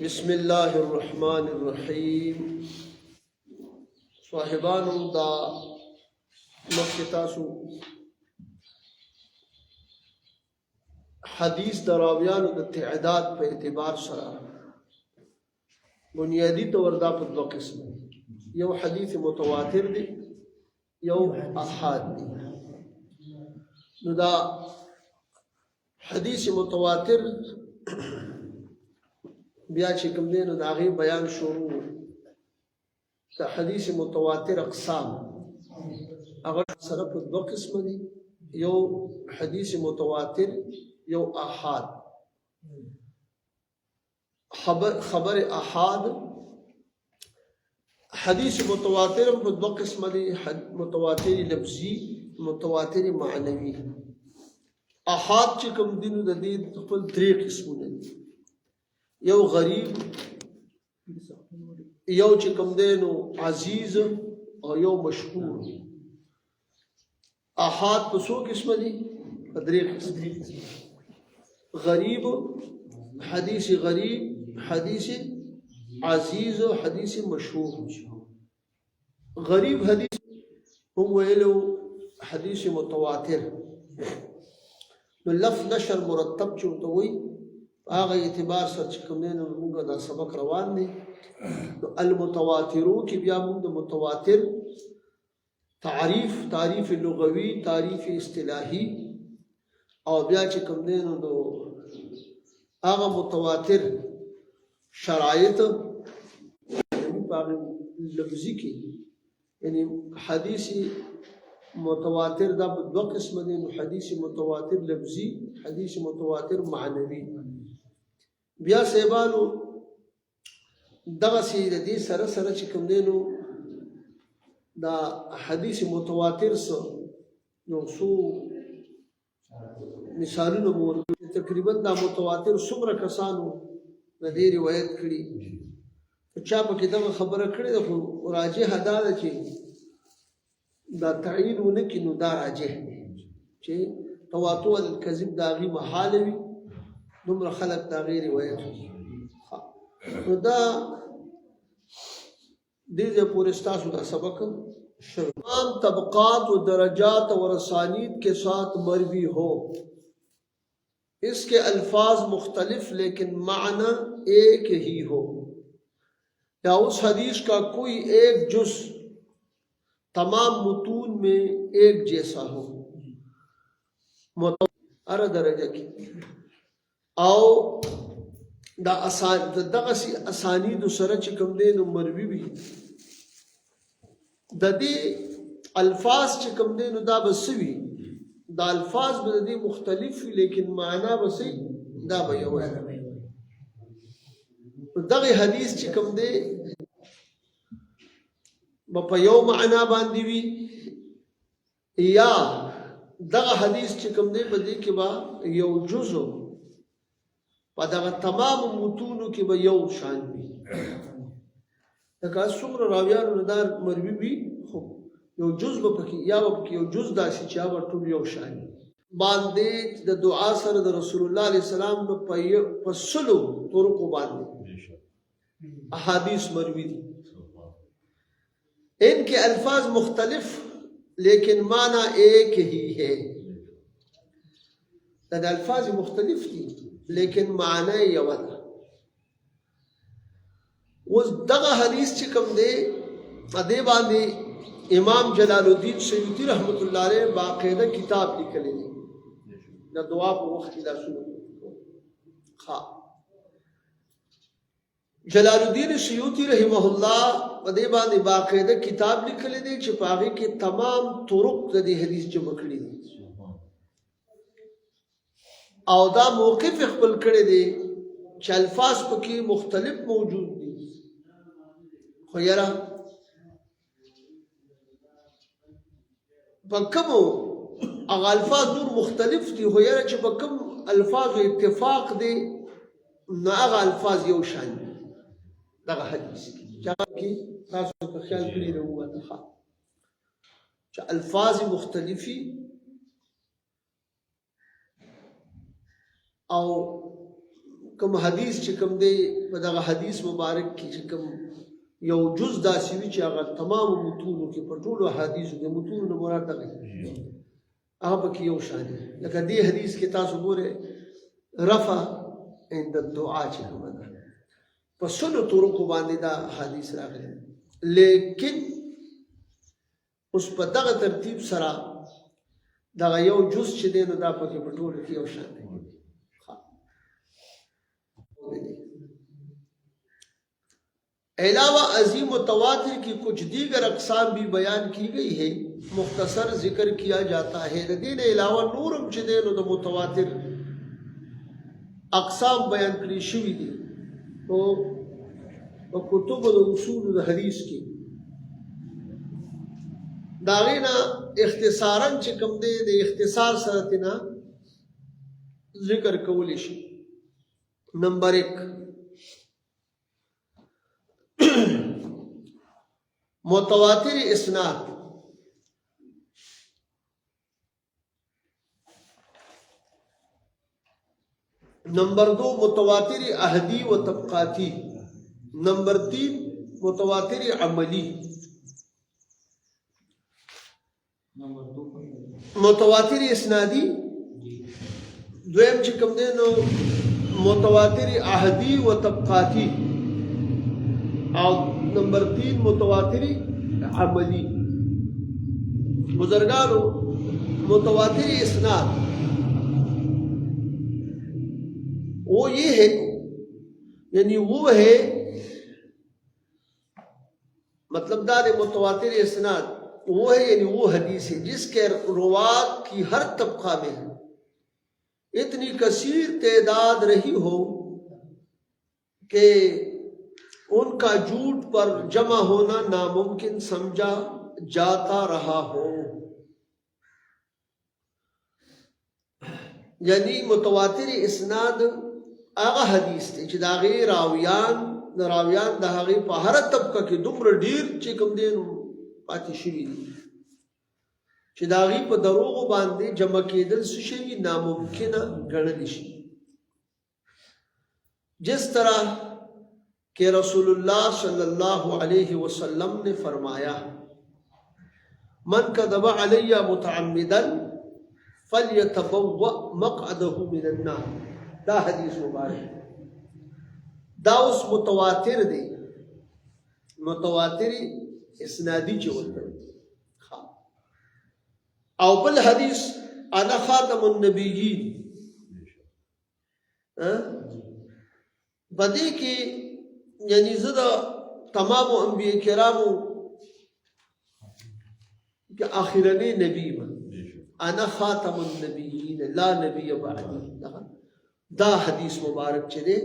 بسم الله الرحمن الرحیم. صاحبانو دا مخکې تاسو حدیث د راویانو د تعداد په اعتبار سره بنیادی طور دا په دوه قسم دي. یو حدیث متواتر دی، یو احاد دی. نو دا حدیث متواتر بیا چې کوم دی نو د هغې بیان شروع. د حدیث متواتر اقسام هغه سره په دوه قسمه دي، یو حدیث متواتر، یو احاد. خبر احاد حدیث متواتر په دوه قسمه دي، متواتر لفظي، متواتر معنوي. احاد چې کوم دي نو د دې خپل درې قسمونه دي، یو غریب، یو چې کوم دی نو عزیز، او یو مشهور. احاد په څو قسمه دي؟ په درې قسمه. غریب، حدیث غریب، حدیث عزیز، حدیث مشهور. غریب حدیث هم ویلو حدیث متواتر. نو لفظ نشر مرتب چې ورته وایي هغه اعتبار سره چې کوم دی نو موږ دا سبق روان دی. نو المتواترو کې بیا موږ د متواتر تعریف لغوي، تعریف اصطلاحي، او بیا چې کوم دی نو هغه متواتر شرایط یعنی په لفظي کې، یعنی حدیث متواتر دا په دوه قسمه دي. نو حدیث متواتر لفظي، حدیث متواتر معنوي. بیا صاحبانو دغه سي د دې سره سره چې کوم دی نو دا حدیث متواتر سره نو څو مثالونه مو تقریبا دا متواتر څومره کسانو د دې روایت کړي. چا په کې دغه خبره کړې ده، خو راجح دا ده چې دا تعیین ونه کړي نو دا راجح دی چې تواتر الکذب د هغې محال وي، دومره خلک د هغې روایت وي. نو دا دې ځای پورې ستاسو دا سبق شروع. تمام طبقات و درجات اور اسانید کے ساتھ مروی ہو، اس کے الفاظ مختلف لیکن معنی ایک ہی ہو، یا اس حدیث کا کوئی ایک جز تمام متون میں ایک جیسا ہو. ارے درجہ کی او دا دغه اسانید سره چې کوم دی نو مروي وي، د دې الفاظ چې کوم دی نو دا به څه وي؟ دا الفاظ به د دې مختلف وي لیکن معنا به څه دا به یو وي. دغه حدیث چې کوم دی به په یو معنا باندې وي، یا دغه حدیث چې کوم دی په دې کې به یو جزء په دغه تمام متونو کې به یو شان وي. لکه څومره راویانو نه دا مروي وي، خو یو جز به پکې یا به پکې یو جز داسې چې هغه ټول یو شان وي. باندې د دعا سره د رسول الله علیه السلام په سلو طرقو باندې احادیث مروي دي. ان کے الفاظ مختلف لیکن معنی ایک ہی ہے. دا الفاظ مختلف دي لیکن معنی یو ده. اوس دغه حدیث چې کوم دی په دې باندې امام جلال الدین سیوطي رحمت الله علیه باقاعده کتاب لیکلی دی د دعا په وخت کې. دا شنو جلال الدین سیوطي رحمه الله په دې باندې باقاعده کتاب لیکلی دی چې په هغې کې تمام طرق د دې حدیث جمع کړي دي، او دا موقف خپل کړی دی چې الفاظ پکې مختلف موجود دي. خو یاره په کومو هغه الفاظ نور مختلف دي، خو یاره چې په کوم الفاظو اتفاق دی نو هغه الفاظ یو شان دي. دغه حدیث چې هغه کې تاسو په خیال کړي راووته چې الفاظ مختلفي او کوم حدیث چې کوم دی په دغه حدیث مبارک کې چې کوم یو جز داسې وي چې هغه تمام متونو کې په ټولو حدیثو کې متونو نه مراد دغه هغه پکې یو شان دی لکه دې حدیث کې تاسو ګورئ رفع عند الدعاء چې کومه ده په سلو طرقو باندې دا حدیث راغلی لیکن اوس په دغه ترتیب سره دغه یو جز چې دی نو دا پکې په ټولو کې یو شان دی علاوہ عظیم متواتر کی کچھ دیگر اقسام بھی بیان کی گئی ہے مختصر ذکر کیا جاتا ہے دین علاوہ نورم چې دی نو د متواتر اقسام بیان کړي شوي دي او په کتب د اصول د حدیث کې دا غینا اختصارا چې کوم دی د اختصار سره تینا ذکر کولی شي نمبر 1 متواتر اسناد نمبر 2 متواتر عہدی و طبقاتی نمبر 3 متواتر عملی متواتر اسنادی دویم چې کوم دی نو متواتر عہدی و طبقاتی او نمبر 3 متواتر عملی بزرگانو متواتر اسناد وہ یہ ہے یعنی وہ ہے مطلب دار متواتر اسناد وہ ہے یعنی وہ حدیث ہے جس کے روات کی ہر طبقہ میں اتنی کثیر تعداد رہی ہو کہ ان کا جھوٹ پر جمع ہونا ناممکن سمجھا جاتا رہا ہو یعنی متواتر اسناد هغه حدیث دی چې دا غي راویان د هغه په هر طبقه کې دومره ډیر چې کوم دین پاتې شوی دي چې دا غي په دروغ باندې جمع کېدل څه شي ناممکن ګڼل شي جس طرح کہ رسول اللہ صلی اللہ علیہ وسلم نے فرمایا من کذب علی متعمدا فلیتبوأ مقعده من النار دا حدیث مبارک دا اس متواتر دی متواتر اسنادی چولتا او بل حدیث انا خاتم النبیین بدی کی یعنی زدہ تمام انبیاء کرامو کہ آخرنی نبی من انا خاتم النبیین لا نبی بعدی دا حدیث مبارک چدے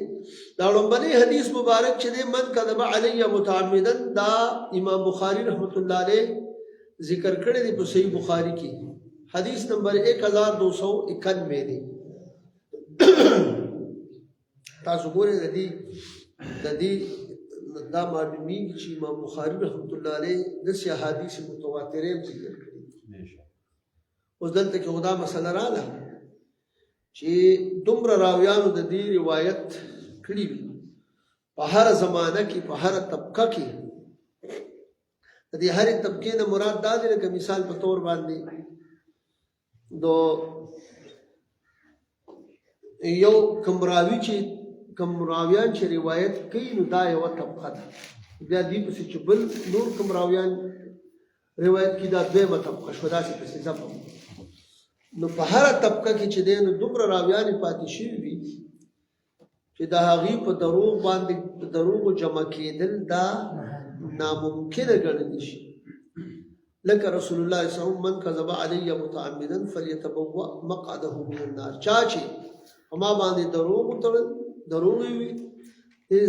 دا لنبنی حدیث مبارک چدے من کذب علی متعمدا دا امام بخاری رحمت اللہ علیہ ذکر کرے دی پر صحیح بخاری کی حدیث نمبر 1291 میں دی تاسو گورے دی دا معلومی چې امام بخاری رحمت الله علیه د احادیث متواتره ذکر کړي اوس دلته کې خدا مسله رااله چې دومره راویانو د دې روایت کړي په هر زمانه کې په هر طبقه کې د دې هر طبقه نه مراد دا دی لکه مثال په تور باندې دو یو کمراوی چې کم راویان چې روایت کوي نو دا یو طبقه ده بیا دې پسې چې بل نور کم راویان روایت کوي دا دویمه طبقه شو داسې پسې ځپم نو په هره طبقه کې چې دی نو دومره راویانې پاتې شوي وي چې د هغې په دروغ باندې په دروغو جمع کېدل دا ناممکنه ګڼلی شي لکه رسول الله صلی الله علیه وسلم من کذب علی متعمدا فلیتبوأ مقعده من النار چا چې ما باندې دروغ وتړل دروغ وي دې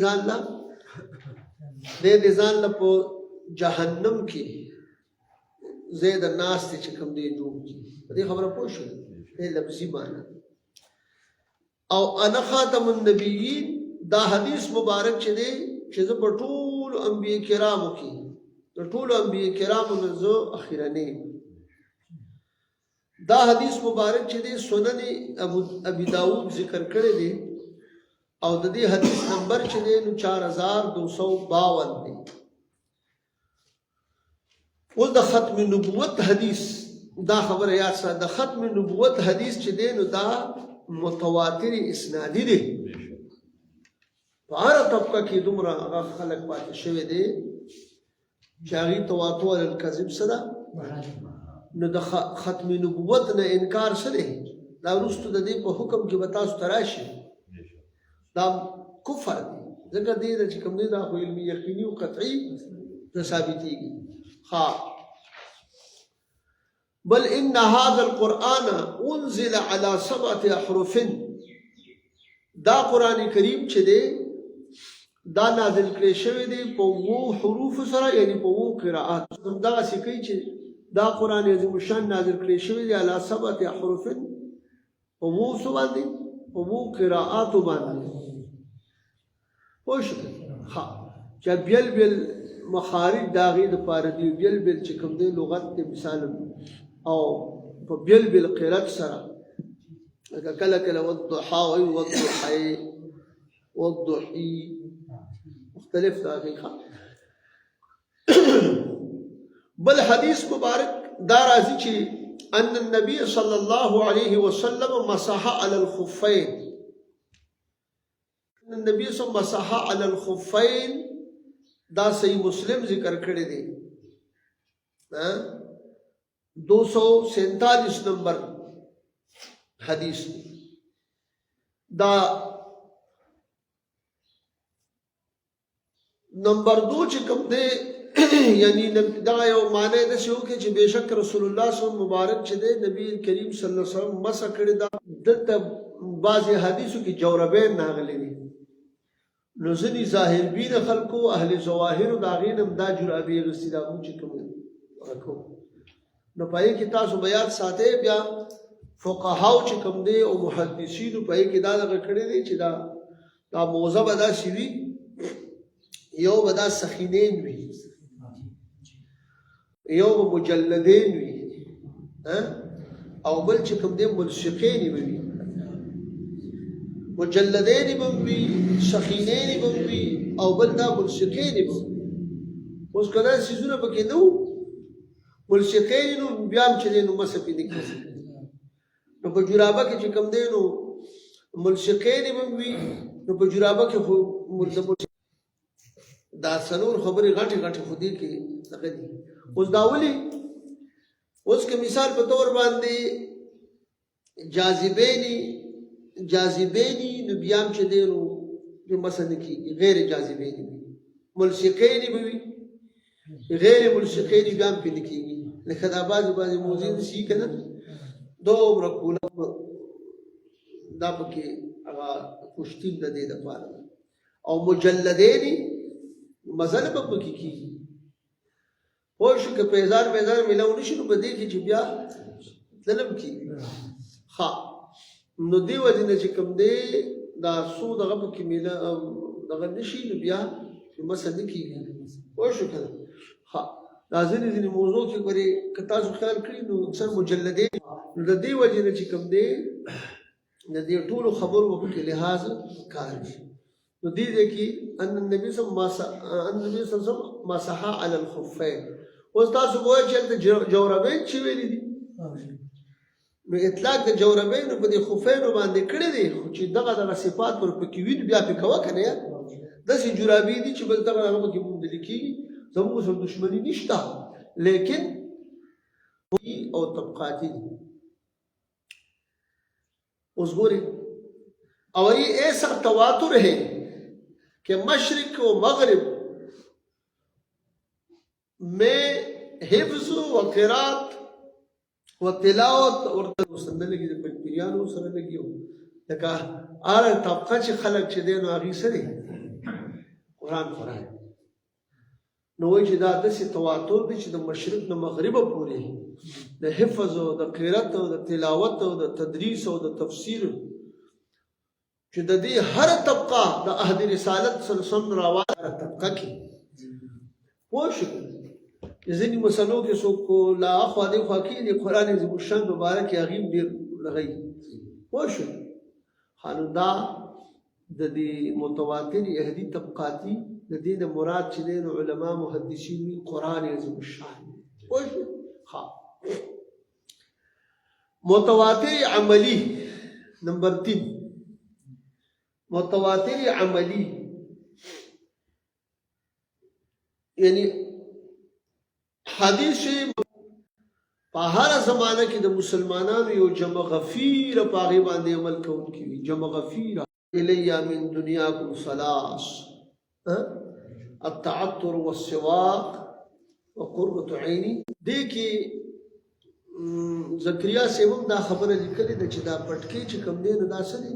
ځان لا په جهنم کې زید الناس چې کوم دی جوړ کی دې خبره پوه شو دې لفظي معنی او انا خاتم النبیین دا حدیث مبارک چې دی چې په ټول انبیاء کرامو کې د ټول انبیاء کرامو نه زه اخیرنی دا حدیث مبارک چې دی سنن ابي داود ذکر کړی دی او د دې حدیث نمبر چې دی نو 4252 دی. اوس د ختم نبوت حدیث دا خبره یاد سره، د ختم نبوت حدیث چې دی نو دا متواتر اسنادي دی. په هره طبقه کې دومره هغه خلک پاتې شوي دي چې هغې تواتر الکذب څه ده، نو د ختم نبوت نه انکار څه دی، دا وروستو د دې په حکم کې به تاسو ته راشي، دا کفر دی. ځکه دې ده چې کوم دی دا خو علمي یقیني او قطعي نه ثابتېږي. بل ان هذا القرآن انزل على 7 احرف، دا قرآن کریم چې دی دا نازل کړی شوی دی په 7 حروف سره، یعنی په 7 قرائات. همدغسې کوي چې دا قرآن عظیم الشان نازل کړی شوی دی على 7 احرف، په 7 څه باندې، په 7 قرائاتو باندې. پوه شوې؟ چې بیل بیل مخارج د هغې دپاره دي، بیل بیل چې کوم دی لغت دی مثالا، او په بیل بیل قرت سره، لکه کله کله والضحا وایي والضحی والضحی، مختلف د هغې. بل حدیث مبارک دا راځي چې ان النبي صلی الله علیه وسلم مسح علی الخفین، ان النبي صلی الله علیه وسلم مسح علی الخفین، دا صحیح مسلم ذکر کړی دی 247 نمبر حدیث. دا نمبر 2 چې کوم دی یعنی دا یو معنی داسې وکړي چې بېشک رسول الله صلی الله علیه وسلم مبارک چې دی نبی کریم صلی الله علیه وسلم مسح کړی. دا دلته بعضې حدیثو کې جوربین راغلی دي، نو ځینې ظاهر بین خلکو اهل ظواهرو د هغې نه هم دا جرابې اخېستي دا مونږ چې کوم کوو، نو په هغې کې تاسو به یاد ساتئ. بیا فقهاو چې کوم دی او محدثینو په هغې کې دا دغه کړی دی چې دا موضوع به داسې وي، یو به دا سخینین وي، یو به مجلدین وي، او بل چې کوم دی ملصقین به وي. مجلدین به وي، سخینین به وي، او بل دا ملصقین به وي. اوس که دا څیزونه پکې نه وو، ملصقین نو بیا هم چې دی نو مسح پې نه کېږي. نو په جرابه کې چې کوم دی نو ملصقین به وي، نو په جرابه کې خو دا څلور خبرې غټې غټې خو دې کې دغه دي. اوس دا ولې، اوس که مثال په طور باندې جاذبیني نو بیا هم چې دی نو مسح نه کېږي، غیر جاذبیني وي. ملصقینې به وي، غیر ملصقینې بیا هم پې نه کېږي. لکه دا بعضې موضوع داسې که نه دومره کوله دا پکې هغه پوشتین د دې دپاره ده. او مجلدینې مزل به پکې کېږي. پوه شو که پیزار میلاو نه شي نو په دې کې چې بیا تلم کېږي. نو دې وجې نه چې کوم دی دا څو دغه پکې دغه نه شي نو بیا مسح نه کېږي. پوه شو که نه؟ دا ځینې موضوع کې ګورې که تاسو خیال کړي نو اکثر مجلدین، نو د دې وجې نه چې کوم دی د دې ټولو خبرو به پکې لحاظ کار شي. نو دې ځای کې ان النبي صلی الله علیه وسلم مسح علی الخفین. اوس تاسو به وایئ چې هلته جوربین چې ویلي دي، نو اطلاق د جوربینو په دې خفینو باندې کړی دی، خو چې دغه صفات ور پکې وي نو بیا پې کوه که نه یار. داسې جرابې دي چې بل دغه هغه پکې موندلې کېږي. زموږ سره دشمني نشته، لیکن او طبقاتی دي. اس گوری اور یہ ایسا تواتر ہے کہ مشرق و مغرب میں حفظ و قرات و تلاوت اور سندل کی جو پیریانو سره لګیو لکه اره طبقه چې خلک چې دین او هغه سره قران نو وایي چې دا داسې تواتر دی چې د مشرق نه مغربه پورې د حفظ او د قرات او د تلاوت او د تدریس او د تفسیر چې د دې هر طبقه د عهد رسالت صلی الله علیه وسلم راوړه طبقه کې پوه شو. ځینې مسلو کې څوک لا اخوا دې خوا کې د قرآن عظیم الشان مبارک هغې ډېر لغوي پوه شو. نو دا د دې متواتر اهدي طبقاتي د دې د مراد چې دین علما محدثین قرآن عظیم الشان ها متواتر عملی نمبر 3 متواتر عملی یعنی حدیث په هر زمانه کې د مسلمانانو یو جمع غفیر په هغه باندې عمل کوونکی وي جمع غفیر الیا من دنیاکم ثلاث التعطر والسواق وقرة عینی دې کې زکریا سیوم دا خبره لیکلې ده چې دا پټکی چې کوم دی نو دا څه دی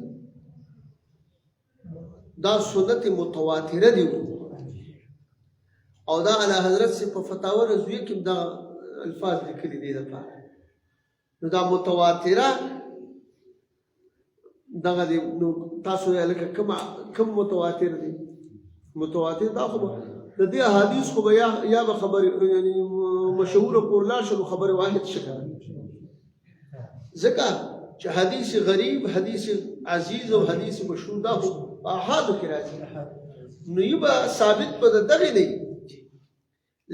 دا سنت متواتره دی او دا اعلی حضرت سے په فتاوا رضویه کې دا الفاظ لیکلي دي لپاره نو دا متواتره دغه دی نو تاسو یې لکه کوم متواتر دي متواتر دا خو د دې احادیث خو یا به خبر یعنی مشهور قرلا شنو خبر واحد شکه ځکه چې حدیث غریب حدیث عزیز او حدیث مشهور دا احاد کې راځي نو یبا ثابت په دغه نه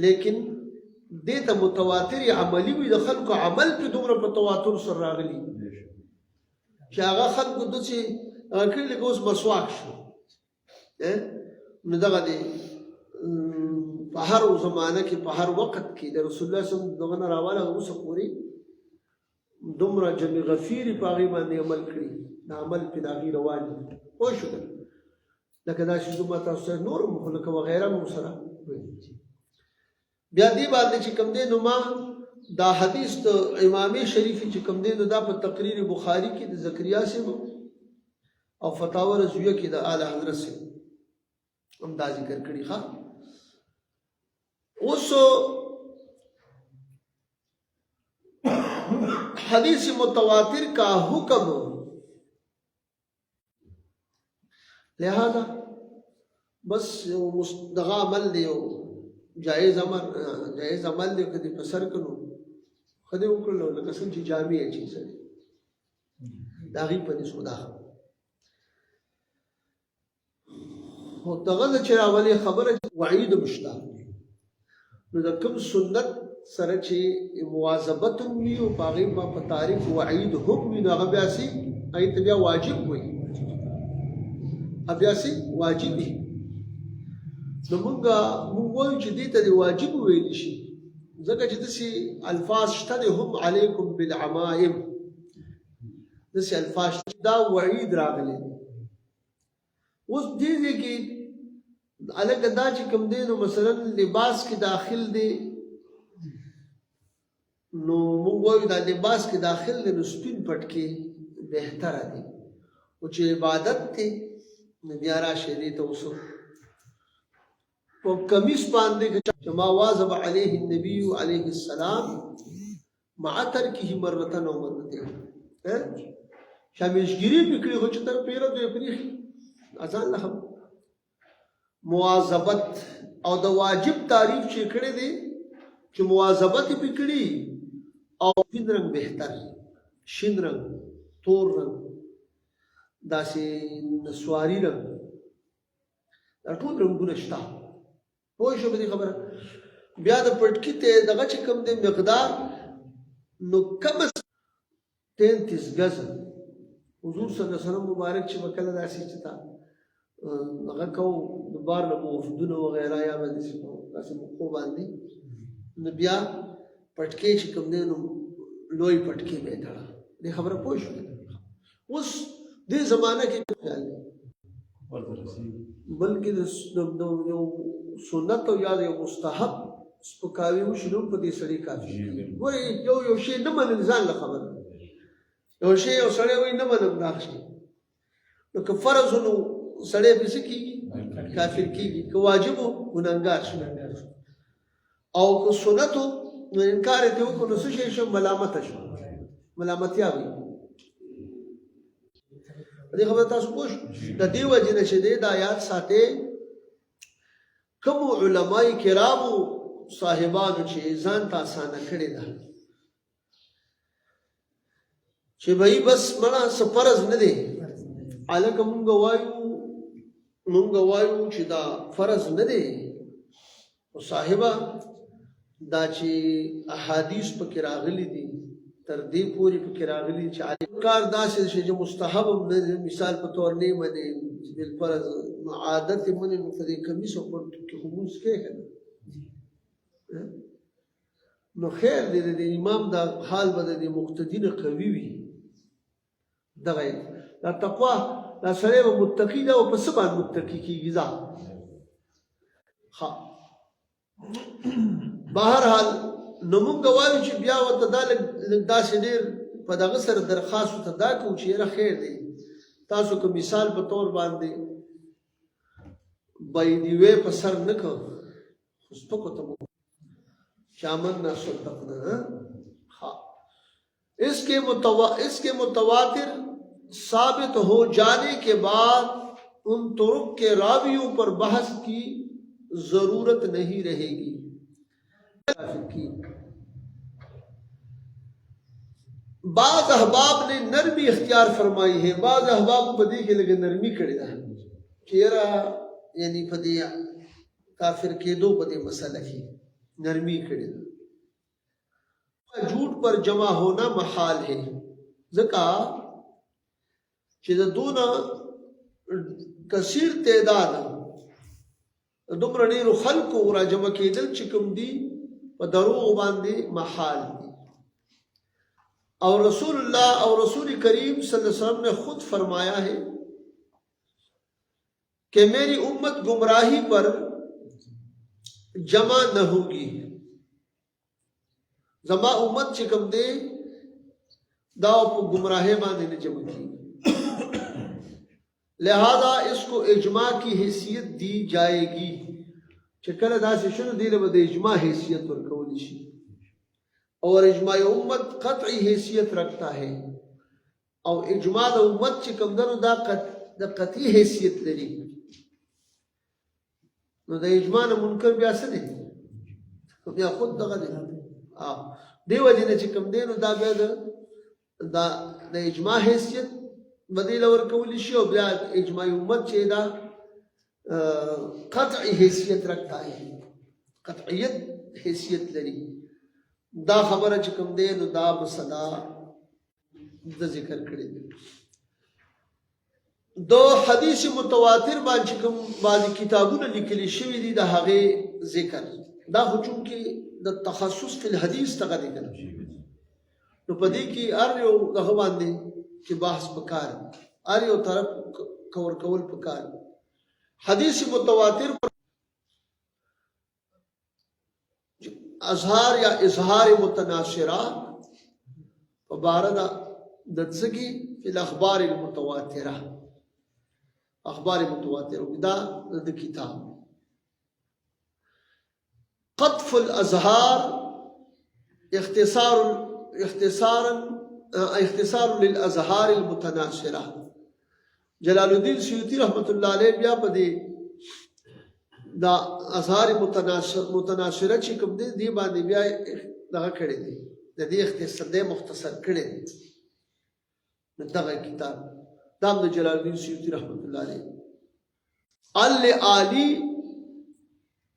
لیکن دیتا متواتر عملی وی د خلکو عمل په دومره په تواتر سره راغلی چې هغه خلکو د چې کله کوس مسواک شو نو دغه دی په هر زمانه کې په هر وخت کې د رسول الله صلی الله علیه وسلم دغه راواله اوسه پوری دومره جمع غفیر په هغه باندې عمل کړی دا عمل په داغي روان او شو لکه دا چې دومره تاسو نور مخلق وغیرہ مو سره بیا دی باندې چې کوم دی نو ما دا حدیث د امام شریفی چې کوم دی نو دا په تقریر بخاری کې د زکریا سے او فتاوا رضویه کې د اعلی حضرت سے هم دا ذکر کړی ښا اوس حدیث متواتر کا حکم لہذا بس دغه عمل دی جائز عمل دی کدی په سر کنو خدای وکړلو لکه څنګه چې جامع چی سره دا غي په دې سودا او دغه چې راولي خبره وعید مشتا نو د کوم سنت سره چې مواظبت وي او باغی ما په تاریخ وعید هم وي هغه بیا سي ایت بیا واجب وي بیا سي واجب دي نو موږ وایو چې دې ته واجب ویل شي ځکه چې دسي الفاظ شته هم علیکم بالعمائم دسي الفاظ دا وعید راغلي اوس دې کې الګ دا چې کوم دی نو مثلا لباس کې داخل دی نو موږ وایو دا لباس کې داخل دی نو سپین پټ کې بهتره دی او چې عبادت دی نو بیا راشي دې ته اوسو وكميس باندې ما واظب عليه النبي عليه السلام مع تركه مرة او مرتين شامشګری پکړي هو چې تر پیره دوی پریخي اذان له مواظبت او د واجب تعریف چې کړي دي چې مواظبت پکړي او شین رنگ بهتر شین رنگ تور رنگ داسې نسواری رنگ ټول رنگونه شته پوه شو به دې خبره بیا د پټکی ته دغه چې کوم د مقدار نو کم 33 غز حضور صلی الله علیه وسلم مبارک چې وکړه داسې چې تا هغه کو د بار له وفدونو وغیرہ یا به داسې مخو باندې نو بیا پټکی چې کوم دی نو لوی پټکی به تړه دې خبره پوه شو اوس دې زمانہ کې خیال بلکې د یو سنت او یا یو مستحب سپکاوي وشنو په دې سړي کافي ګورې یو شی نه منل ځان له خبره یو شی یو سړی وایي نه منم دا شی نو که فرض نو سړی به څه کېږي کافر کېږي که واجب و ګناهګار شو او که سنت و نو انکار یې وکړو نو څه شی شو ملامته شو ملامتیا وي دې خبره تاسو پوه شو د دې وجې نه چې د آیات ساتي کوم علماء کرامو صاحبانو چې ځان ته اسانه کړی ده چې بھائی بس مړه سفرز نه دی الکه مونږ وایو مونږ وایو چې دا فرض نه دی او صاحبه دا چې احادیث پکې راغلي دي تر دې پورې پکې راغلي چې کار داسې شي چې مستحب هم نه مثال په تور نه مني بل فرض عادت مني نو په دې کمیس او په خموس کې کنه نو خیر دې د امام دا حال بده دې مقتدین قوي وي دغه دا تقوا دا سره متقی دا او په سبا متقی کیږي ځا ها بهر حال نو مونږ وایو چې بیا ورته دا داسې ډېر په دغه سره درخواست ته دا کوو چې یاره خیر دی تاسو که مثال په طور باندې بایدیوې په سر نه کړ خو سپکو ته مو چامن نہ صدقنا ہاں اس کے متواتر ثابت ہو جانے کے بعد ان طرق کے راویوں پر بحث کی ضرورت نہیں رہے گی بعض احباب نے نرمی اختیار فرمائی ہے بعض احباب بدی کے لگے نرمی کڑی دا چیرا یعنی بدی کافر کے دو بدی مسئلہ ہی نرمی کڑی دا جھوٹ پر جمع ہونا محال ہے ذکا چیز دونا کثیر تعداد دمرا نیرو خلق را جمع کی دل چکم دی و دروغ باندے محال دی اور رسول اللہ اور رسول کریم صلی اللہ علیہ وسلم نے خود فرمایا ہے کہ میری امت گمراہی پر جمع نہ ہوگی زما امت چکم دے داو پو گمراہ باندے نے جمع کی لہذا اس کو اجماع کی حیثیت دی جائے گی چکل دا سے شنو دیلے با دے اجماع حیثیت ورکولی شی اور اجماع امت قطعی حیثیت رکھتا ہے اور اجماع دا امت چکم دنو دا قطعی حیثیت لری نو دا اجماع منکر بیاسا دے بیا خود دغا دے دیو جنہ چکم دینو دا بیا دا اجماع حیثیت بدیل ورکولی شی اور بیا اجماع امت چے دا قطعی حیثیت رکھتا ہے قطعیت حیثیت لری دا خبر چکم دینو دا مسئلہ دا ذکر کردی دو حدیث متواتر بان چکم بعضی کتابون لکلی شوی دی دا حقی ذکر دا خچون کی دا تخصص فی الحدیث تقا دی کنا نو پدی کی ارلیو دا خبان دی کہ بحث پکار ارلیو طرف کور کول پکار حدیث متواتر پر اظہار یا اظہار متناصرہ فبارد ددسگی فی الاخبار المتواترہ اخبار متواترہ دا کتاب قطف الاظہار اختصار للاظہار المتناصرہ جلال الدین سیوطی رحمت اللہ علیہ بیا پدے دا اظہار متناصرہ چکم دے دی باندې بیا دغه کړی دی د دې اختصار دې مختصر کړی دی دغه کتاب دام د جلال الدین سیوطی رحمت الله علیه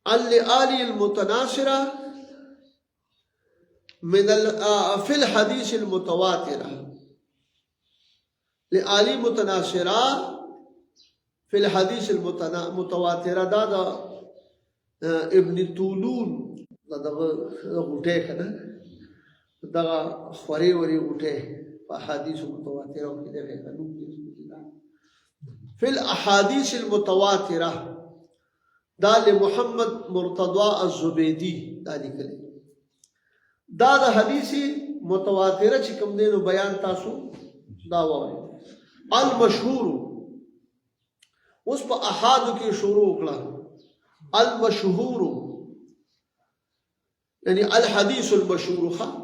العالی المتناصرہ من فی الحدیث المتواترہ لعالی متناصرہ فی الحدیث المتواترہ دا ابن طولون دا غوٹے کنا دا خوری وری غوٹے فی احادیث المتواترہ فی الاحادیث المتواترہ دا لمحمد مرتضی الزبیدی دا لکلے دا حدیثی متواترہ چکم دینو بیان تاسو دا وای المشہور اس پا احادو کی شروع اکلا المشہور یعنی الحدیث المشہور خواہ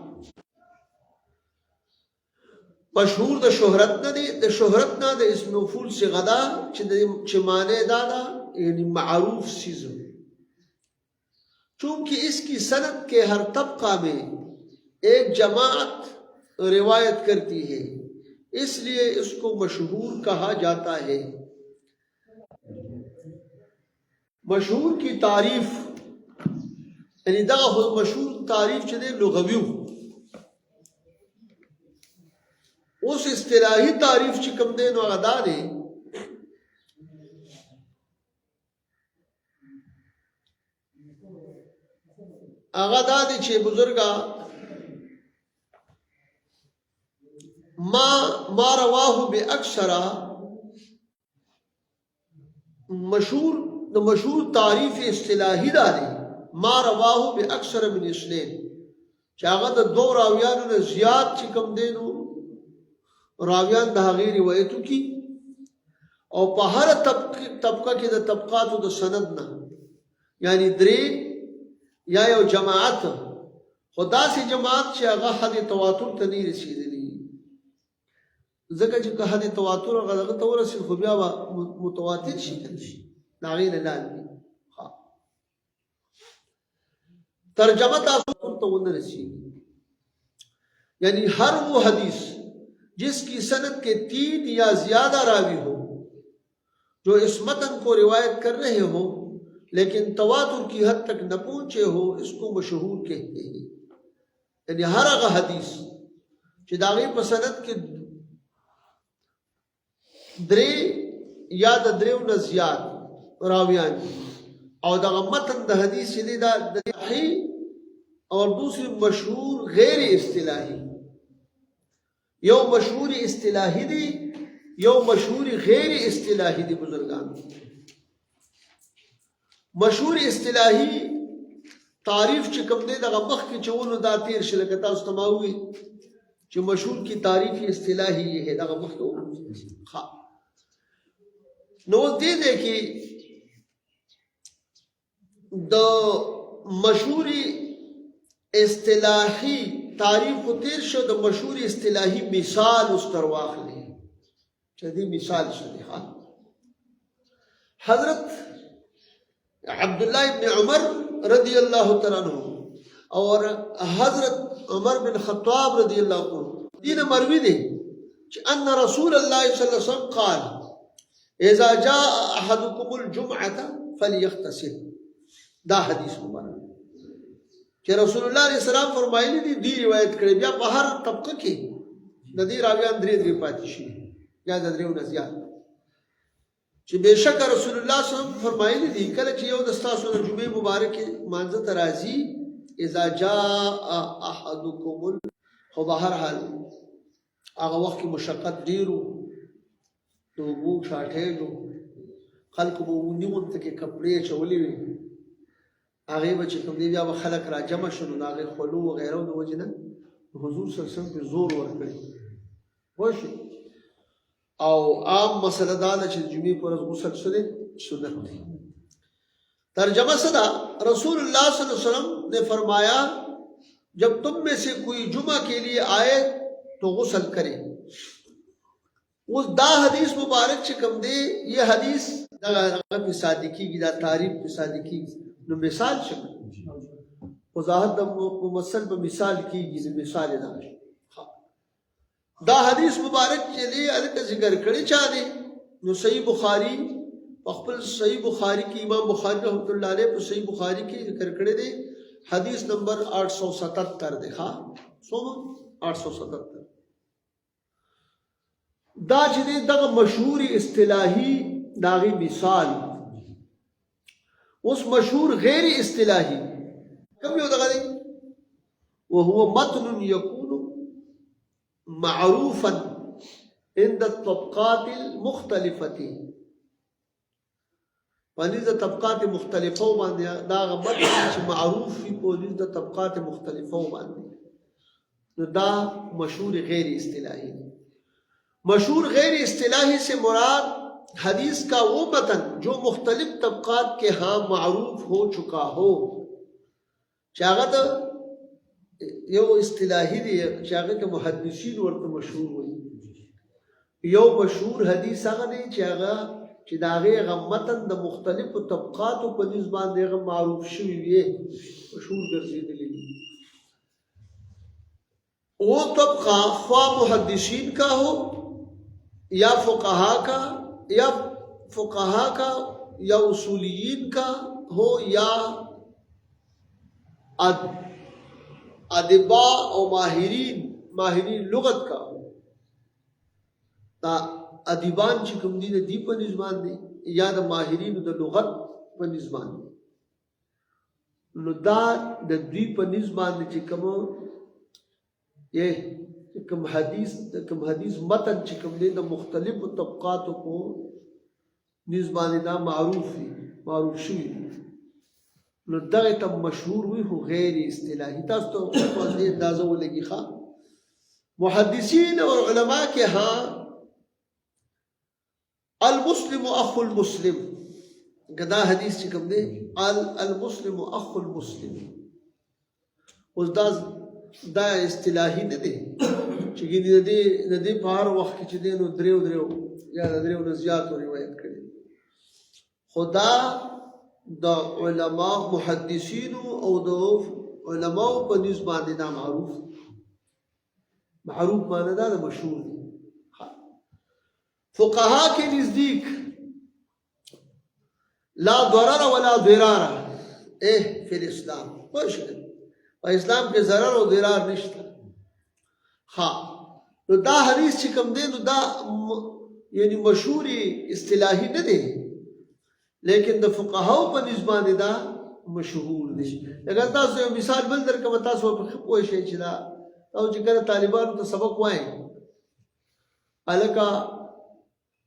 مشہور دا شہرت نہ دی دا شہرت نہ دا اسم مفعول سے غدا چمانے دادا یعنی معروف چیز چونکہ اس کی سند کے ہر طبقہ میں ایک جماعت روایت کرتی ہے اس لیے اس کو مشہور کہا جاتا ہے مشهور کی تعریف یعنی دغه مشهور تعریف چې دی لغوي وو. اوس اصطلاحي تعریف چې کوم دی نو هغه دا دی چې بزرګه ما رواه باکثر مشهور د مشهور تعریف اصطلاحي دا دی ما رواه باکثر من اثنين چې هغه د دوه راویانو نه زیات چې کوم دی نو راویان د هغې روایتو کی او په هر طبقه کې د طبقاتو د سند نه یعنی درې یا یو جماعت خدا سي جماعت چې هغه حد تواتر ته نه رسیدلی ځکه چې که حد تواتر هغه ته ورسېد خو بیا متواتر شي دا غیر لاندې ترجمه تاسو ته ونه رسیږي یعنی ہر وہ حدیث جس کی سند کے 3 یا زیادہ راوی ہو جو اس متن کو روایت کر رہے ہو لیکن تواتر کی حد تک نہ پہنچے ہو اس کو مشہور کہتے ہیں. یعنی ہر هغه حدیث چې د هغې په سند کې درې یا د دریو نه زیات راویان او دغه متن د حدیث چې دی دا صحیح اور دوسری مشهور غیر اصطلاحی یو مشهور اصطلاحی دی یو مشهور غیر اصطلاحی دی. بزرگان مشهور اصطلاحی تعریف چې کوم دی دغه مخکې چې ونو دا تیر شي لکه تاسو ته ما وویل چې مشهور کی تعریف اصطلاحی یې دغه مخکې نو دې دی کې د مشهور اصطلاحی تعریف کو تیر شو د مشهور اصطلاحی مثال اس تر واخلي چې دې مثال شوی حضرت عبداللہ ابن عمر رضی اللہ تعالیٰ عنہ اور حضرت عمر بن خطاب رضی اللہ عنہ دین مروی دے کہ ان رسول اللہ صلی اللہ علیہ وسلم قال اذا جاء احدكم الجمعة فليغتسل. دا حدیث مبارک کہ رسول اللہ علیہ السلام فرمایلی دی روایت کړي بیا په هر طبقه کې د دې راویان درې پاتې شي یا د دریو نه زیات چې بشک رسول الله صلی الله علیه وسلم فرمایلی دي کله چې یو د تاسو د جمعې مبارکه مانځه ته راځي اذا جاء احدكم خو به هر حال هغه وخت کې مشقت ډیرو دوبو شاټېږو خلکو به ونیمون ته کې کپړې چولې وي هغې به چې کوم دی بیا به خلک را جمع شو نو د هغې خولو وغیره د وجې نه حضور صلی الله علیه وسلم پرې زور ورکړي پوه شو. او عام مسئلہ دا چې جمعې پر ورځ غسل شوی سنت دی. ترجمہ صدا رسول اللہ صلی اللہ علیہ وسلم نے فرمایا جب تم میں سے کوئی جمعہ کے لیے آئے تو غسل کرے. اس دا حدیث مبارک چې کوم دی یہ حدیث دا مثال کیږي دا تعریف مثال کیږي نو مثال شکل وضاحت د ممثل په مثال کیږي مثال دا دا حدیث مبارک چې دی الکه ذکر کړی چا دی نو صحیح بخاری خپل صحیح بخاری کی امام بخاری رحمۃ اللہ علیہ په صحیح بخاری کې ذکر کړی دی حدیث نمبر 877 دی. ها سو 877 دا چې دی دغه مشهور اصطلاحی داغي مثال. اوس مشهور غیر اصطلاحی کوم یو دغه دی وهو متن يكون معروفا عند الطبقات المختلفة پنځه طبقات مختلفه باندې دا غمت چې معروف وي په طبقات مختلفه باندې نو دا مشهور غیر اصطلاحی. مشهور غیر اصطلاحی سے مراد حدیث کا وہ متن جو مختلف طبقات کے ہاں معروف ہو چکا ہو. چاغت یو اصطلاحی دی چې هغه کې محدثین ورته مشهور وي. یو مشهور حدیث هغه دی چې هغه چې د هغې متن د مختلفو طبقاتو په نسبت باندې هغه معروف شوي وي مشهور ګرځېدلی دي. وہ طبقہ خواہ محدثین کا ہو یا فقہا کا یا اصولیین کا ہو یا ادبا اور ماہرین لغت کا ہو دا ادیبان چې کوم دي د دې په نسبت دي یا د ماهرینو د لغت په نسبت دي نو دا د دوی په نسبت دي چې کوم حدیث متن چې کوم دي د مختلفو طبقاتو په نسبت دا معروف شوی نو دغه ته مشهور وي خو غیر اصطلاحي تاسو ته په دې اندازه ولګي ښه محدثین اور علماء کے ہاں المسلم اخو المسلم گدا حدیث چې کوم دی المسلم اخو المسلم اوس دا اصطلاحي نه دی چې د دې په هر وخت کې چې دی نو دریو یا دریو نه زیاتو روایت کړي خدا د علماء محدثین او د علماء په نسبت دا معروف معنی دا مشهور دی فقہا کے نزدیک لا ضرر ولا ضرار فی الاسلام اسلام کے ضرر و ضرار نشتا نو دا حدیث چې کوم دی نو دا یعنی مشهوری اصطلاحی نه دی لیکن د فقهاو په نسبت دا مشهور دی اگر تاسو یو مثال بل درکوم تاسو په پوه شئ چې دا او چې کله طالبانو ته سبق وایي الکا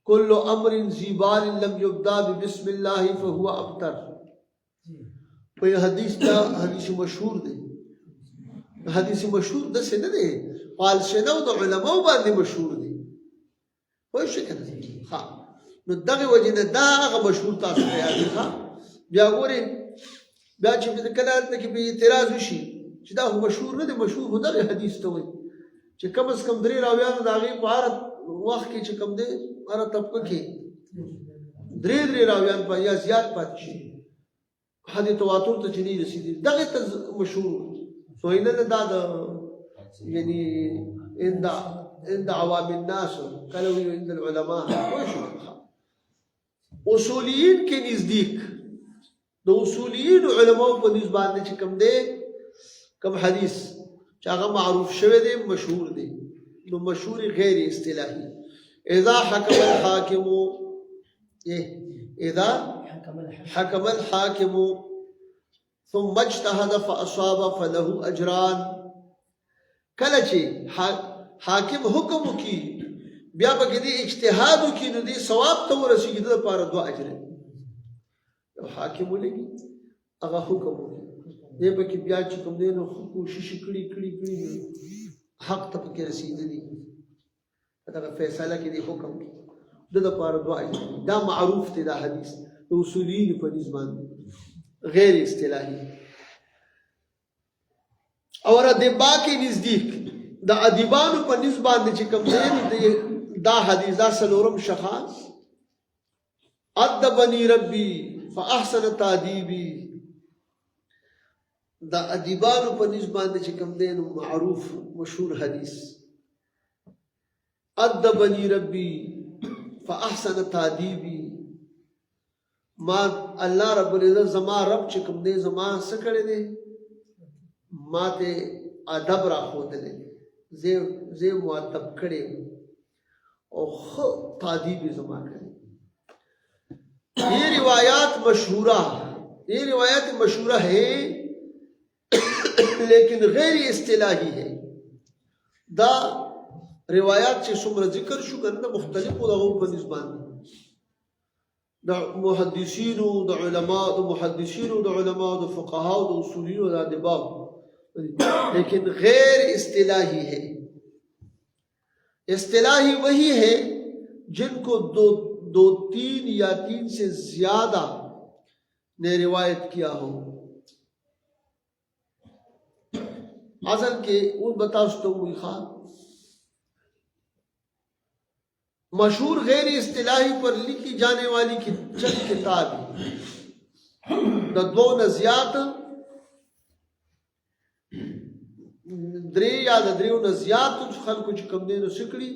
کل امر ذی بال لم یبدا بسم الله فهو ابتر په حدیث مشهور دی حدیث مشهور د څه نه دی قال شنو د علماء باندې مشهور دی خو شي کنه نو دغه وجنه دا هغه مشهور تاسو ته یاد ښه بیا ګورئ بیا چې په کله کې به اعتراض وشي چې دا مشهور نه دی مشهور هو دغه حدیث ته وایي چې کم از کم درې راویانو د هغې په هر وخت کې چې کوم دی هره طبقه کې درې راویان په یا زیات پاتې شي حد تواتر ته چې نه رسېدي دغه ته مشهور سوینه نه دا د یعنی عند عوام الناس کله وي عند العلماء اصولیین کے نزدیک د اصولیین علماء په نسبت چې کوم دی کوم حدیث چې هغه معروف شوی دی مشهور دی نو مشهور غیر اصطلاحي اذا حكم الحاكم ثم اجتهد فاصاب فله اجران کله چې حاکم حکم کی بیا به کې اجتهاد کی نو دی ثواب ته ورسیږي د لپاره دوه اجر یو حاکم ولګي هغه حکم دی به کې بیا چې کوم دی نو کوشش کړي حق ته پکې رسیدلی دا فیصله کې دی حکم د لپاره دوه اجر دا معروف دی دا حدیث د اصولین په نسبت غیر اصطلاحي اور ادبا کې نزدیک د ادیبانو په نسبت چې کوم دی دا حدیث دا سلورم شخص ادبنی ربی فاحسن تادیبی دا ادیبانو په نسبت چې کوم دی معروف مشهور حدیث ادبنی ربی فاحسن تادیبی ما الله رب العزت زما رب چې کوم دی زما څه کړی دی ما ته ادب را ښودلی زه مؤدب کړی اور خود تعدیب زما کرے یہ روایات مشہورہ ہے لیکن غیر اصطلاحی ہے دا روایات سے سمر ذکر شو کرنا مختلف دغو په نسبت دا محدثین دا علماء دا محدثین دا علماء دا فقہاء دا اصولین دا ادباء لیکن غیر اصطلاحی ہے اصطلاحی وہی ہے جن کو دو تین یا تین سے زیادہ نے روایت کیا ہو اصل کے وہ بتاؤ خان مشہور غیر اصطلاحی پر لکھی جانے والی چند کتاب دو نزیات درې یا د دریو نه زیات خلکو چې کوم دی نو سکړي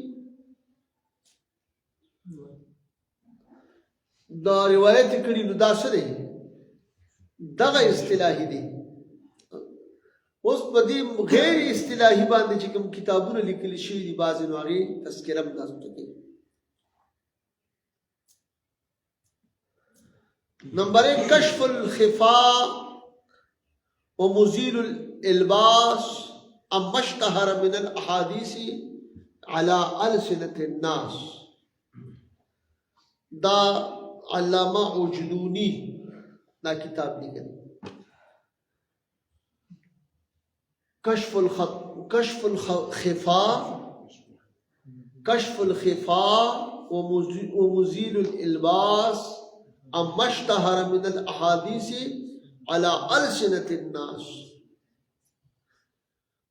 دا روایت کړي نو دا څه دی دغه اصطلاحي دی اوس په دې غیر اصطلاحي باندې چې کوم کتابونه لیکل شوي دي بعضې نو هغې تذکره هم تاسو ته کوي نمبر 1 کشف الخفاء ومزيل الالباس اما اشتهر من الاحاديث على ألسنة الناس دا علامہ عجلونی دا کتاب لیکن کشف الخفاء ومزيل الالباس اما اشتهر من الاحاديث على ألسنة الناس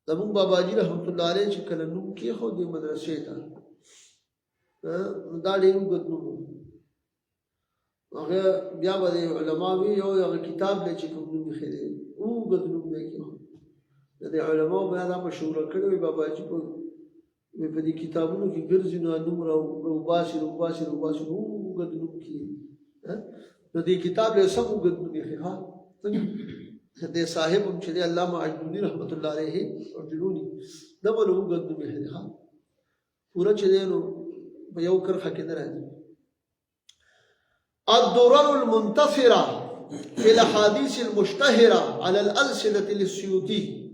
زمون بابا جی رحمت الله علیه چې کله نوم کېښود دې مدرسې ته دا ډېر اوږد نوم و هغه بیا به د علما وي یو هغه کتاب دی چې کوم نوم ایښی دی اوږد نوم دی کېښود د علماو بیا دا مشهوره کړې وي بابا جي په دې کتابونو کې ګرځي نو نوم راوباسي اوږد نوم کېږي نو دې کتاب له سم اوږد نوم ایښی ها دې صاحب هم چې دی علامه عجلونی رحمت الله علیه عجلونی دا به له اوږد نوم ایښی دی ها پوره چې دی نو په یو کرښه کې نه راځي الدرر المنتصرة في الأحاديث المشتهرة على الألسنة للسيوطي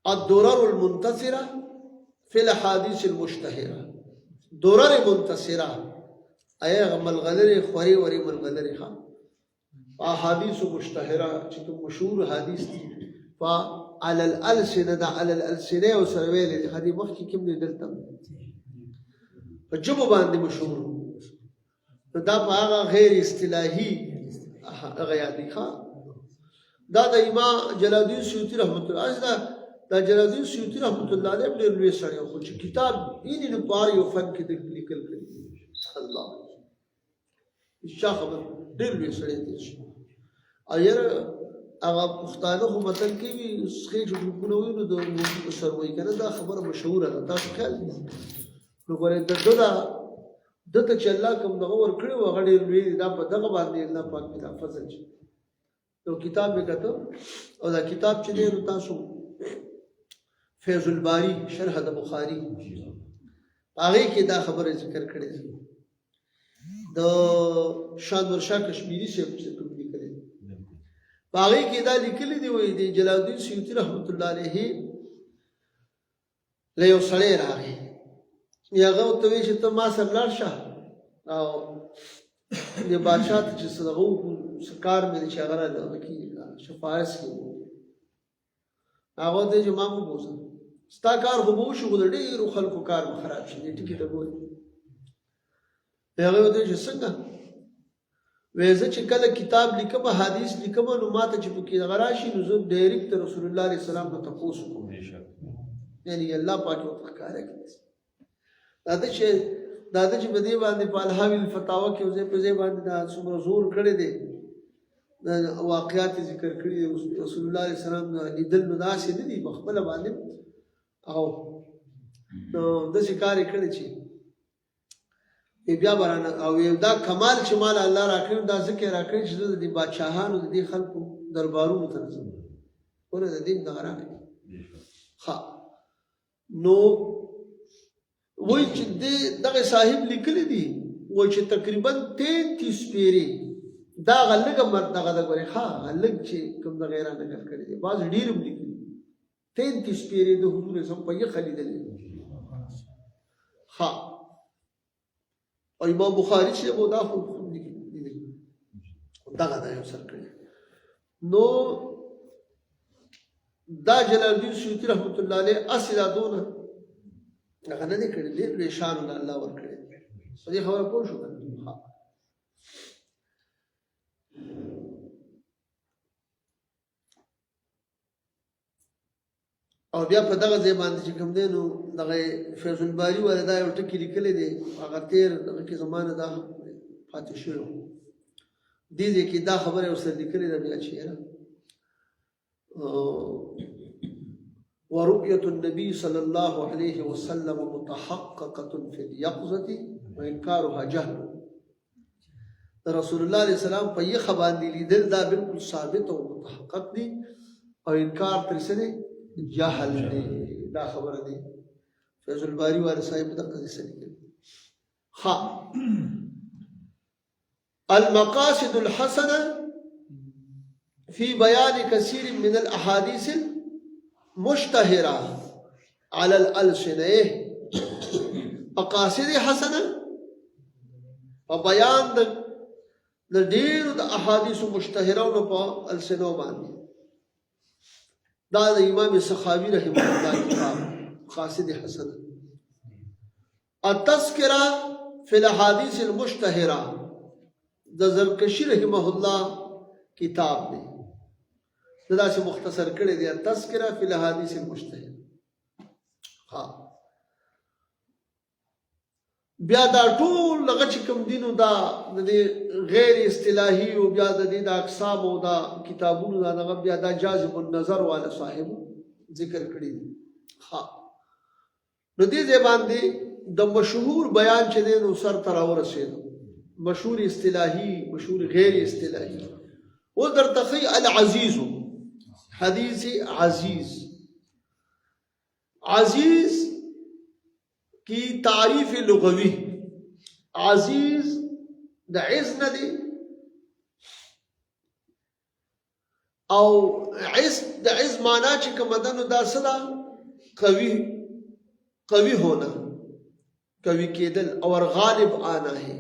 الدرر المنتصرة في الأحاديث المشتهرة درر منتصرة أي ملغلري خوري وري ملغلري خا أحاديث مشتهرة چکم مشهور حدیث فعلى الألسنة على الألسنة وسرويل هذه وقت كم ندلتم فجبو باندې مشهور دا په هغه غیر اصطلاحي هغه یادې ښه دا د امام جلال الدین سیوطي رحمت الله علیه دا جلال الدین سیوطي رحمت الله علیه ډېر لوی سړی خو چې کتاب یې نه پاره یو فن کې لیکل کړي الله شاه خبر ډېر لوی سړی دی ایر هغه پښتانه خو متل کې وي څخه چې ګروپونه وي نو د سروي کنه دا خبره مشهوره ده تاسو خیال نو ګورئ دته چې الله کوم دغه ور کړی و هغه ډېر لوی دا په دغه باندې الله پاک دا فضل چې یو کتاب یې کتو او دا کتاب چې دی نو تاسو فیض الباری شرح د بخاری هغه کې دا خبره ذکر کړې ده د شاندور شاه کشمیری سے کوم لیکلي هغه کې دا لیکلي دی وای دی جلال الدین سیوطي رحمت الله علیه له یو سړی راغی یاغه ته وی چې ته ما سره لاړ شه او د بادشاہ ته چې صدغه سکار مې چې هغه راځي کی شفاعت کی هغه ته چې ما مو بوزه ستا کار خو بو شو ډېر خلکو کار خراب شي ټکی ته ګوري هغه ته چې څنګه وېزه چې کله کتاب لیکم حدیث لیکم نو ماته چې پکې غراشي نو زه ډایرکټ رسول الله علیه السلام ته تاسو کوم یعنی الله پاک او تخکاره کوي دا چې په دې باندې په الحاوی الفتاوا کې اوسه په دې باندې دا څومره زور کړی دی واقعات ذکر کړی رسول الله علیه السلام لیدل نو داسې نه دي په خپل باندې او نو د شکار کړی چې بیا برانه او دا کمال چې مال الله راکړي دا ذکر راکړي چې د بادشاهانو د دې خلکو دربارونو ته ځي ورته د دین دا راکړي ها نو وای چې دغه صاحب لیکلی دي وای چې تقریبا 33 پیری دا غلګه مرد دغه د غوري ها غلګ چې کوم د غیره نقل کړی دي باز ډیرم لیکلی 33 پیری د حضور سم په یې خلیدل ها او امام بخاری چې وو دا خو دغه دا یو سر کړی نو دا جلال الدین سیوطي رحمت الله علیه اصلا دونه هغه نه کړی ډېر لوی شان الله ورکړي په دې خبره پوه شو او بیا په دغه ځای باندې چې کوم دی نو دغه فیض الباری ولدا یو ټکی لیکلی دی هغه تیر دغه کې زمانه دا پاتې شوی دې کې دا خبره اوس لیکلې ده بیا چې ورؤية النبي صلى الله عليه وسلم متحققة في اليقظة وإنكارها جهل رسول الله علیه السلام په یخ باندې لیدل دا بالکل ثابت او متحقق دي او انکار تر څه دی جهل دی دا خبره دی فیض الباری والے صاحب دغه څه لیکي ها المقاصد الحسنه في بيان كثير من الاحاديث المشتهره على الالسنه مقاصد حسنه او بیان د ډیرو د احادیث مشتهرونو په السنو باندې دا د امام سخاوي رحمه الله کتاب مقاصد حسنه التذکرہ فی الاحادیث المشتهره د زرکشی رحمه الله کتاب دی دا چې مختصر کړی دی التذکرہ فی الاحادیث المشتهره ها بیا دا ټول لغه چې کوم دینو دا د غیر اصطلاحي او بیا د دې د اقسام او دا کتابونو دا دغه بیا دا جاذب النظر والا صاحب ذکر کړی دی ها نو دې زبان دی د مشهور بیان چې دی نو سر تر ورسېدو مشهور اصطلاحي مشهور غیر اصطلاحي و در تخي العزيز حدیث عزیز کی تعریف لغوی عزیز د عز نه دی او عز د عز معنا چې کوم دنو دا صدا قوی ہونا قوی کېدل اور غالب آنا ہے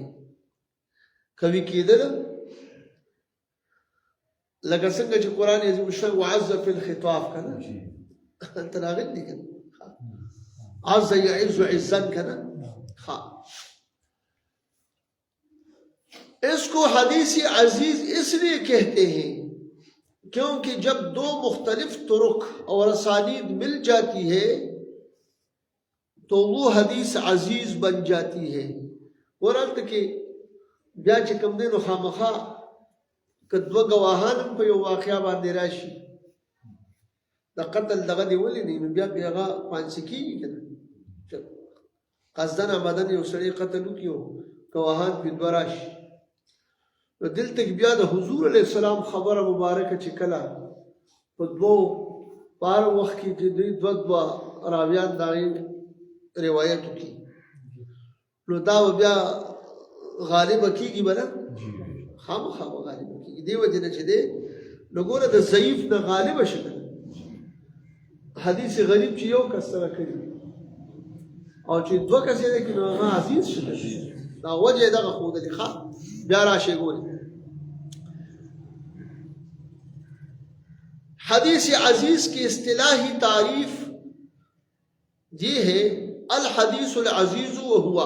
قوی کېدل لکه څنګه چې قران عظیم شان وعز فی الخطاب کنه انت راغلی دی کنه عز يعز عزا كنا हाँ इसको हदीस अजीज इसलिए कहते हैं क्योंकि जब दो मुख्तलिफ तुरुक और असानीद मिल जाती है तो वो हदीस अजीज बन जाती है और अर्थ के بیا چې کوم دی نو خامخا که دوه ګواهان هم په یو واقعه باندې راشي د قتل دغه دی ولې دی نو بیا هغه پانسي کېږي که نه قصدن آمدن یو سړی قتل وکړي ګواهان پې دوه راشي نو دلته بیا د حضور علیه السلام خبره مبارکه چې کله په دوو په هر وخت کې چې دوی دوه راویان د هغې روایت وکړي نو دا به بیا غالبه کېږي به نه خامخا به غالبه کېږي دې وجې نه چې دی نو ګوره د ضعیف نه غالبه شي که حدیث غریب چې یو کس سره کړي او چې دوه کسې دی که نو هغه عزیز شي دا وجه یې دغه ښودلې ښه بیا راشئ ګورئ حدیث عزیز کی اصطلاحی تعریف یہ ہے الحدیث العزیز وهو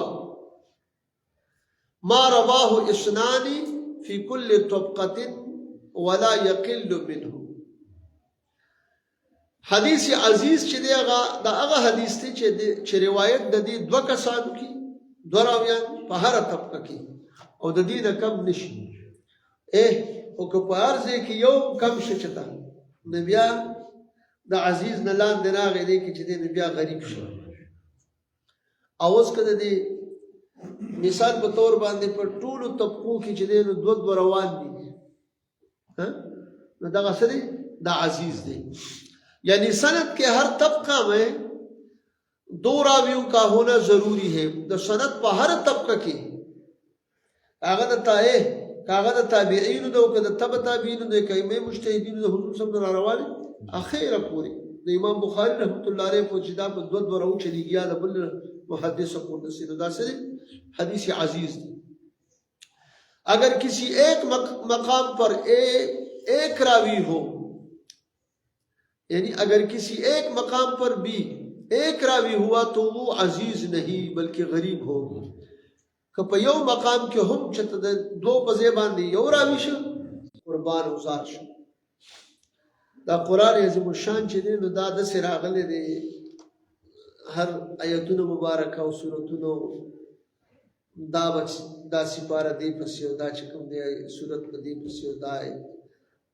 ما رواه اثنان فی کل طبقة ولا یقل منه حدیث عزیز چې دی دا هغه حدیث دی چې روایت د دې دوه کسانو کې دوه راویان په هر طبقه کې او د دې نه کم نشي او که په هر ځای کې یو کم شي چته نو بیا د عزیز نه لاندې راغی دی کې چې دی بیا غریب شي او اوس که د دې مثال په طور باندې په ټولو طبقو کې چې دی نو دوه روان دي نو دغه څه دی دا عزیز دی یعنی سند کے ہر طبقہ میں دو راویوں کا ہونا ضروری ہے تو سند پر ہر طبقہ کی کاغذ تابعین دو کہ تبع تابعین دو کہ امام مجتہدین دو حضور صلی اللہ علیہ وسلم اخیر پوری دو امام بخاری رحمۃ اللہ علیہ کو جدا پر دو راو چلی گیا بل محدث کو نصیر دا سے حدیث عزیز اگر کسی ایک مقام پر ایک راوی ہو یعنی اگر کسی ایک مقام پر بھی ایک راوی ہوا تو وہ عزیز نہیں بلکہ غریب ہوگی کہ پا یو مقام کے ہم چھتا دو پزے باندی یو راوی شو قربان اوزار شو دا قرآن عظیم الشان چی دے نو دا دس راغلے دے ہر آیتون مبارکہ و سورتون دا سپارہ دی پسیو دا چکم دے سورت پا دی پسیو دا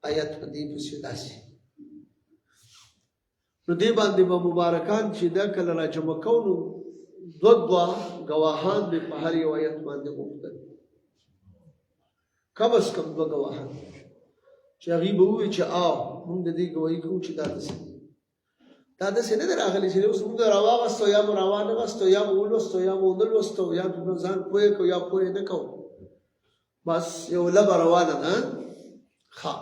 آیت پا دی پسیو دا سی نو دی باندې به مبارکان چې دا کله را جمع کونو دوه گواهان به په هر یو آیت باندې غوښتل کم از کم دوه ګواهان چې هغوی به ووایي چې موږ د دې ګواهي کوو چې دا داسې نه دی راغلی چې اوس موږ راواغستو یا مو راوانغستو یا مو ولوستو یا مو ونه لوستو یا په ځان پوه کړو یا پوه نه کوو بس یو لبه روانه ده ښه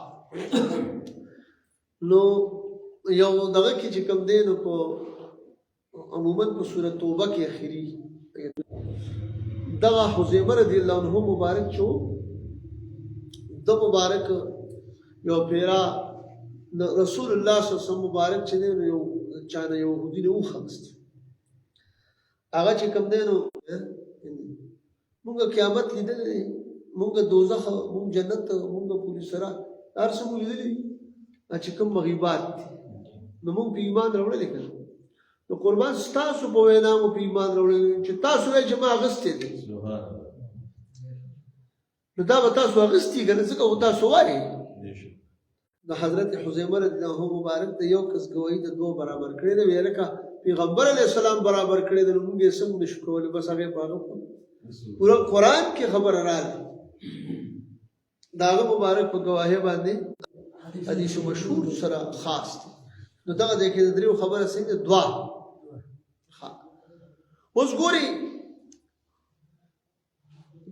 نو یو دغه کې چې کوم دی نو په عموما په سورۃ توبه کې اخري دغه حذیفه رضی الله عنه مبارک شو د مبارک یو پیرا رسول الله صلی الله علیه وسلم مبارک چې دی نو یو چانه یو یهودي نه وخمست هغه چې کوم دی نو موږ قیامت لیدلې موږ دوزخ موږ جنت موږ پوری سره هر څه مو لیدلې چې کوم مغیبات نو موږ په ایمان راوړل کړو نو قربان ستاسو په وینا مو په ایمان راوړل چې تاسو یې چې ما اغستې دي نو دا به تاسو اغستې کنه څنګه و تاسو وایي د حضرت حذیفه رضی الله عنه مبارک د یو کس گواہی د دوه برابر کړی دی ویل کا پیغمبر علیه السلام برابر کړی دی موږ یې سم نشو کولای بس هغه پاغه پورا قرآن کې خبر راغله داغه مبارک په گواهی باندې حدیث مشهور سره خاص دی نو دغه د کې دریو خبره څنګه دعا اوس ګوري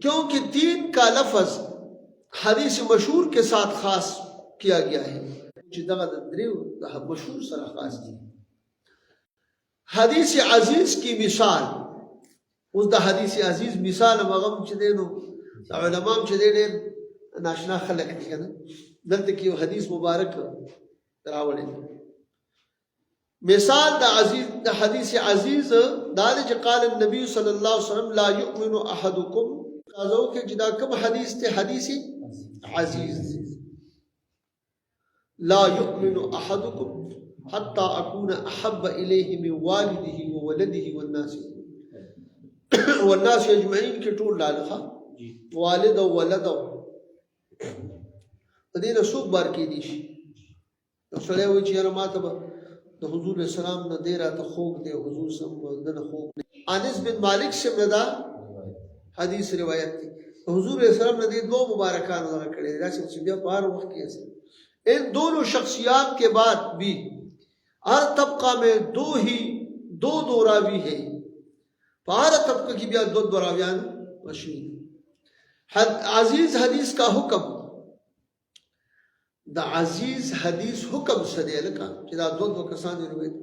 क्योंकि 3 का लफ्ज حدیث مشهور के साथ खास किया गया है چې دغه د دریو د مشهور سره خاص دي حدیث عزیز کی مثال اوس د حدیث عزیز مثال مغم چې دینو علماء چې دې ناشنا خلق دي کنه دلته کې یو حدیث مبارک راوړل مثال د عزیز د حدیث عزیز دا چې قال النبي صلی الله علیه وسلم لا يؤمن احدكم قالو کې جدا کوم حدیث ته حدیث عزیز لا يؤمن احدكم حتى اكون احب اليه من والده وولده والناس اجمعين کې ټول لاله والد او ولد دې له څوک بار کې دي سره وی چې ماته د حضور اسلام نه دی راته خوب دی حضور سم دنه خوب انس بن مالک سے مدا حدیث روایت دی حضور اسلام نے دو مبارکان ورا کړي راځي چې بیا بار وخت کې ان دونوں شخصیات کے بعد بھی ہر طبقہ میں دو راوی ہے ہر طبقہ کی بھی دو راویان مشہور عزیز حدیث کا حکم دا عزیز حدیث حکم سدے لکا کہ دا دو کسان روایت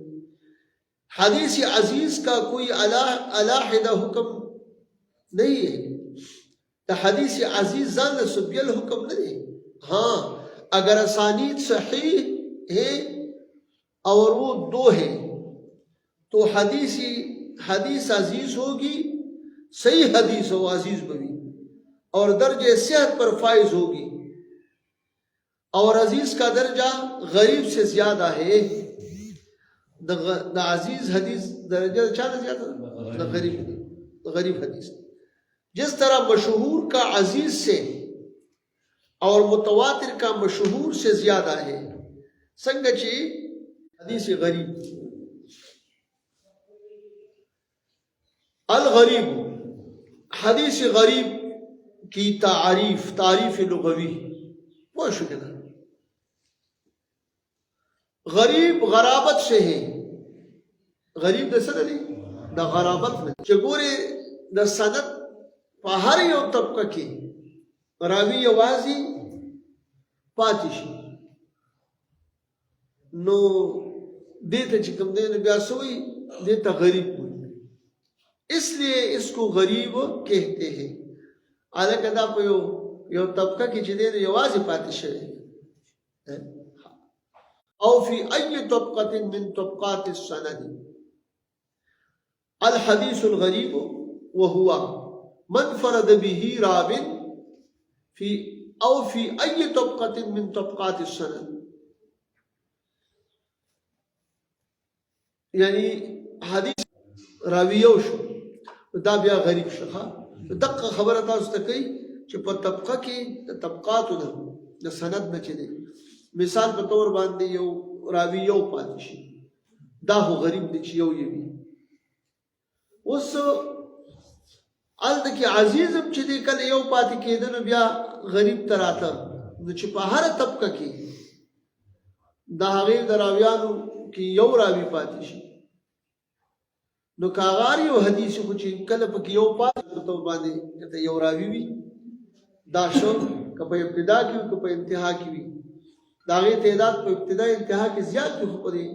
حدیث عزیز کا کوئی علیحدہ حکم نہیں ہے دا حدیث عزیز زان سبیل حکم نہیں ہے ہاں اگر اسانید صحیح ہے اور وہ دو ہے تو حدیث عزیز ہوگی صحیح حدیث ہو عزیز بوی اور درجہ صحت پر فائز ہوگی اور عزیز کا درجہ غریب سے زیادہ ہے دا عزیز حدیث درجہ زیادہ دا غریب حدیث جس طرح مشہور کا عزیز سے اور متواتر کا مشہور سے زیادہ ہے سنگچی حدیث غریب الغریب حدیث غریب کی تعریف لغوی وہ شکل غریب غرابت سے ہے غریب دسل علی دا غرابت میں چگوری دا سند پا ہر یو طبقہ کی راوی یوازی پاتی شي نو دیتا چکم دینا بیاسوئی دیتا غریب ہوئی اس لیے اس کو غریب کہتے ہیں حالانکہ دا پا یو طبقہ کی چیدین یوازی پاتی شوی او فی ای طبقة من طبقات السند الحدیث الغریب وهو من فرد به راو فی ای طبقة من طبقات السند یعنی حدیث راویو شو دا بیا غریب شخا دقه خبره تاسو ته کوي چې په طبقه کې طبقاتو نه د سند نه چي دي مثال په تور باندې یو راوی یو پاتې شي دا هو غریب دي چې یو یې اوس الته کې عزیزم چې دې کله یو پاتې کېدنه بیا غریب تراته نو چې په هر طبقه کې د هغې د راویانو کې یو راوي پاتې شي نو کاغار یو حدیث خو چې کله پکې یو پاتې ته باندې یو راوي وي دا شو که په ابتدا کې وي که په انتها کې وي د هغې تعداد په ابتدا انتها کې زیات وي خو په دې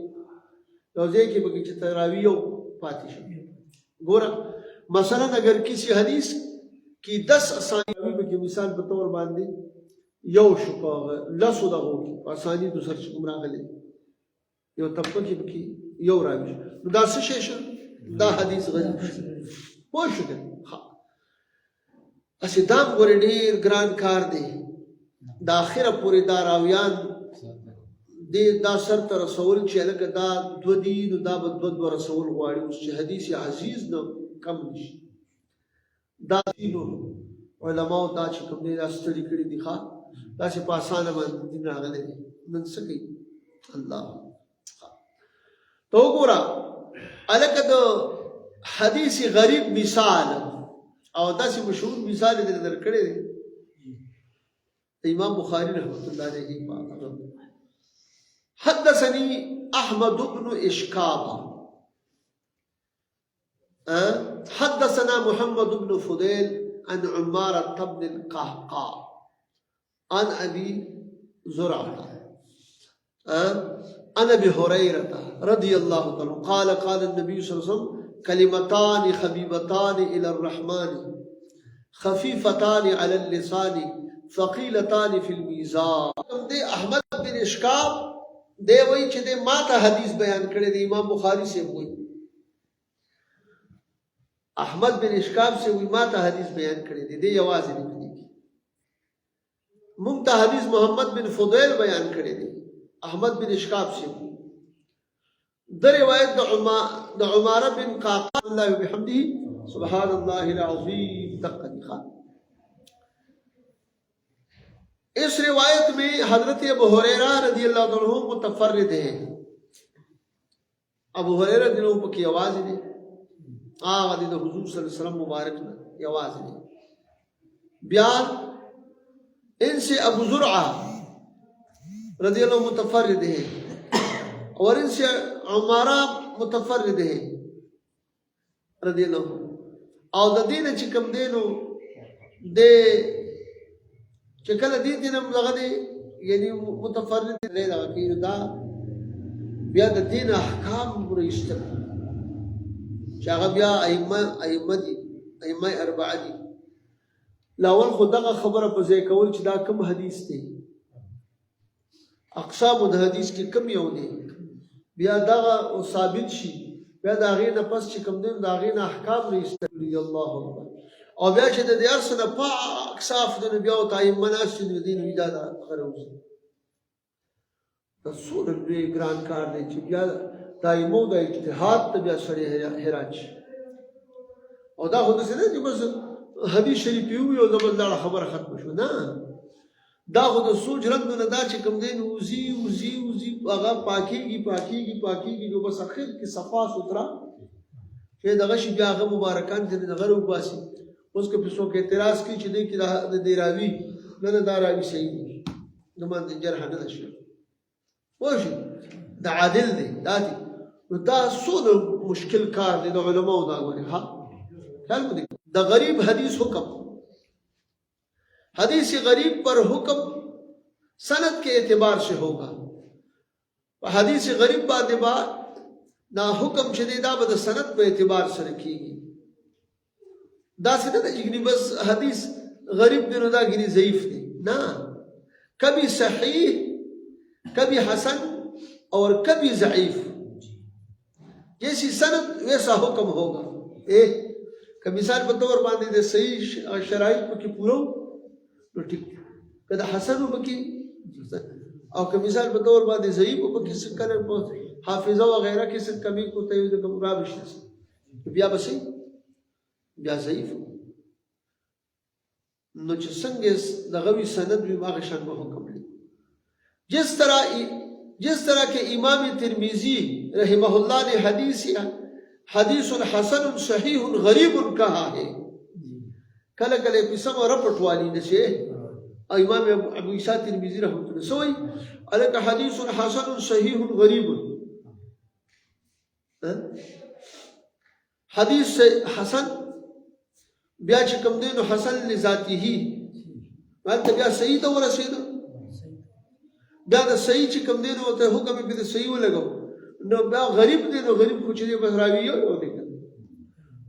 یو ځای کې پکې چې راوي یو پاتې شي ګوره مثلا اگر کسی حدیث کی 10 اسانی پکې مثال په طور باندې یو شو په لسو دغو کې په اسانی د سر کوم راغلی یو طبقه کې پکې یو راوي نو دا څه شی شو دا حدیث غریب پوه شو که اسې دا ګورې ډېر ګران کار دی د اخره پورې دا راویان دا سر ته رسول چې هلکه دا دوه دي نو دا به دوه رسول غواړي اوس چې حدیث عزیز نه کم نشي دا دینو علماو دا چې کوم دی دا ستړي کړي دي ښه داسې په اسانه باندې دین راغلی دی نن څه کوي الله ته وګوره هلکه د حدیث غریب مثال او داسې مشهور مثال یې درکړی دی امام بخاری رحمة الله علیه حدثني أحمد بن إشكاب حدثنا محمد بن فضيل عن عمارة بن القعقاع عن أبي زرعة عن أبي هريرة رضي الله عنه قال قال النبي صلى الله عليه وسلم كلمتان خبيبتان إلى الرحمن خفيفتان على اللسان ثقيلتان في الميزان دے احمد بن اشکاب دے وہی چې دے ما ته حدیث بیان کړی دی امام بخاری سے وہی احمد بن اشکاب سے وہی ما ته حدیث بیان کړی دی دے یوازې نه دی مونږ ته حدیث محمد بن فضیل بیان کړی دی احمد بن اشکاب سے د روایت د عمارہ بن قعقاع الله وبحمده سبحان الله العظیم تقدیخا اس روایت میں حضرت ابو ہریرہ رضی اللہ عنہ متفرد ہیں ابو ہریرہ رضی اللہ عنہ کی آواز نے آغا دی حضور صلی اللہ علیہ وسلم مبارک نے آواز نے بیان ان سے ابو زرعہ رضی اللہ عنہ متفرد ہیں اور ان سے عمارہ متفرد ہیں رضی اللہ عنہ او د دین چې کوم دینو د چې کله دې دینم دغه دی یعنی متفرد دی دا کې دا بیا د دین احکام ورېستل چې هغه بیا ائمه اربعه دي لاول خو دغه خبره په ځای کول چې دا کوم حدیث دی اقسام د حدیث کې کوم یو دی بیا دغه ثابت شي بیا د هغې نه پس چې کوم دی د هغې نه احکام ورېستل الله اکبر او بیا چې د دې هر څه نه پاک صاف دی نو بیا ورته ائمه ناست دي نو دې نو دا هغه راوځي دا څومره لوی ګران کار دی چې بیا د ائمو د اجتهاد ته بیا سړی حیران شي او دا خو داسې نه چې بس حدیث شریف یې ووایي او د بل داړه خبره ختمه شوه نه دا خو د سوچ رنګونه دا چې کوم دی نو وځي هغه پاکېږي نو بس اخر کې صفا سوتره چې دغه شي بیا هغه مبارکان چې دغه راوباسي اوس که په څوک اعتراض کوي چې دی کې د دې راوي نه دا راوي صحیح دی نو باندې جرح نه ده شوی پوه شئ د عادل دی دا دی نو دا څونه مشکل کار دی د علماو دا ګورې ها خیال مو دی د غریب حدیث حکم حدیث غریب پر حکم سند کے اعتبار سے ہوگا حدیث غریب باندې با نا حکم چې دا به د سند په اعتبار سره کیږي دا څه نه چې بس حدیث غریب دی نو دا ګینه ضعیف دی نه کبھی صحیح کبھی حسن اور کبھی ضعیف جیسی سند ویسا حکم ہوگا کہ مثال په تور باندې د صحیح شرایط پکې پورو نو ټیک کله حسن پکې او که مثال په تور باندې ضعیف پکې څه کړي په حافظه وغیرہ کې څه کمی کوته یو د کوم را بشي بیا بسې بیا ضعیف نو چې څنګه دغه وی سند وی ماغه شان به حکم دی جس طرح کہ امام ترمذی رحمہ اللہ نے حدیث حسن صحیح غریب کہا ہے کله کله په سم رپټ والی نشي امام ابو عیسی ترمذی رحمۃ اللہ سوئی الک حدیث حسن صحیح غریب حدیث حسن بیا چې کوم دی نو حسن لذاته مالته بیا صحیح ته ورسېدو بیا د صحیح چې کوم دی نو ته حکم به د صحیح ولګو نو بیا غریب دی نو غریب خو چې بس راوي یو دی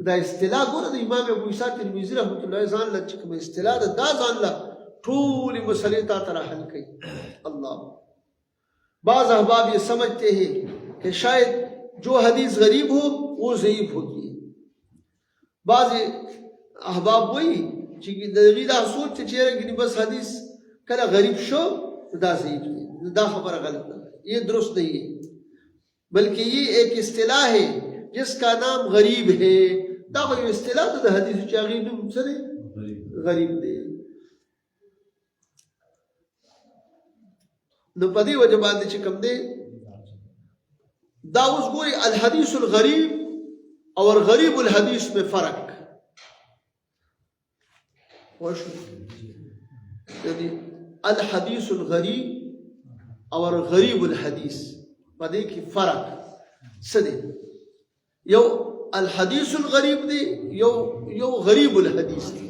دا اصطلاح ګوره د امام ابو عیسی ترمذی رحمۃ اللہ ځان له چې کوم اصطلاح دا ځان له ټول مسئلے تا طرح حل کی اللہ بعض احباب یہ سمجھتے ہیں کہ شاید جو حدیث غریب ہو وہ ضعیف ہوتی ہے بعض احباب وہی دا سوچ چہرے کہ بس حدیث کلا غریب شو دا ضعیف ہے دا خبر غلط ہے یہ درست نہیں ہے بلکہ یہ ایک اصطلاح ہے جس کا نام غریب ہے دا کوئی اصطلاح دا حدیث چاغی نم سنے غریب دے نو پدی وجہ باندې چې کوم دی دا اوس ګوري الحدیث الغریب اور غریب الحدیث میں فرق وشو یعنی الحدیث الغریب اور غریب الحدیث پدی کی فرق سدی یو الحدیث الغریب دی یو غریب الحدیث دی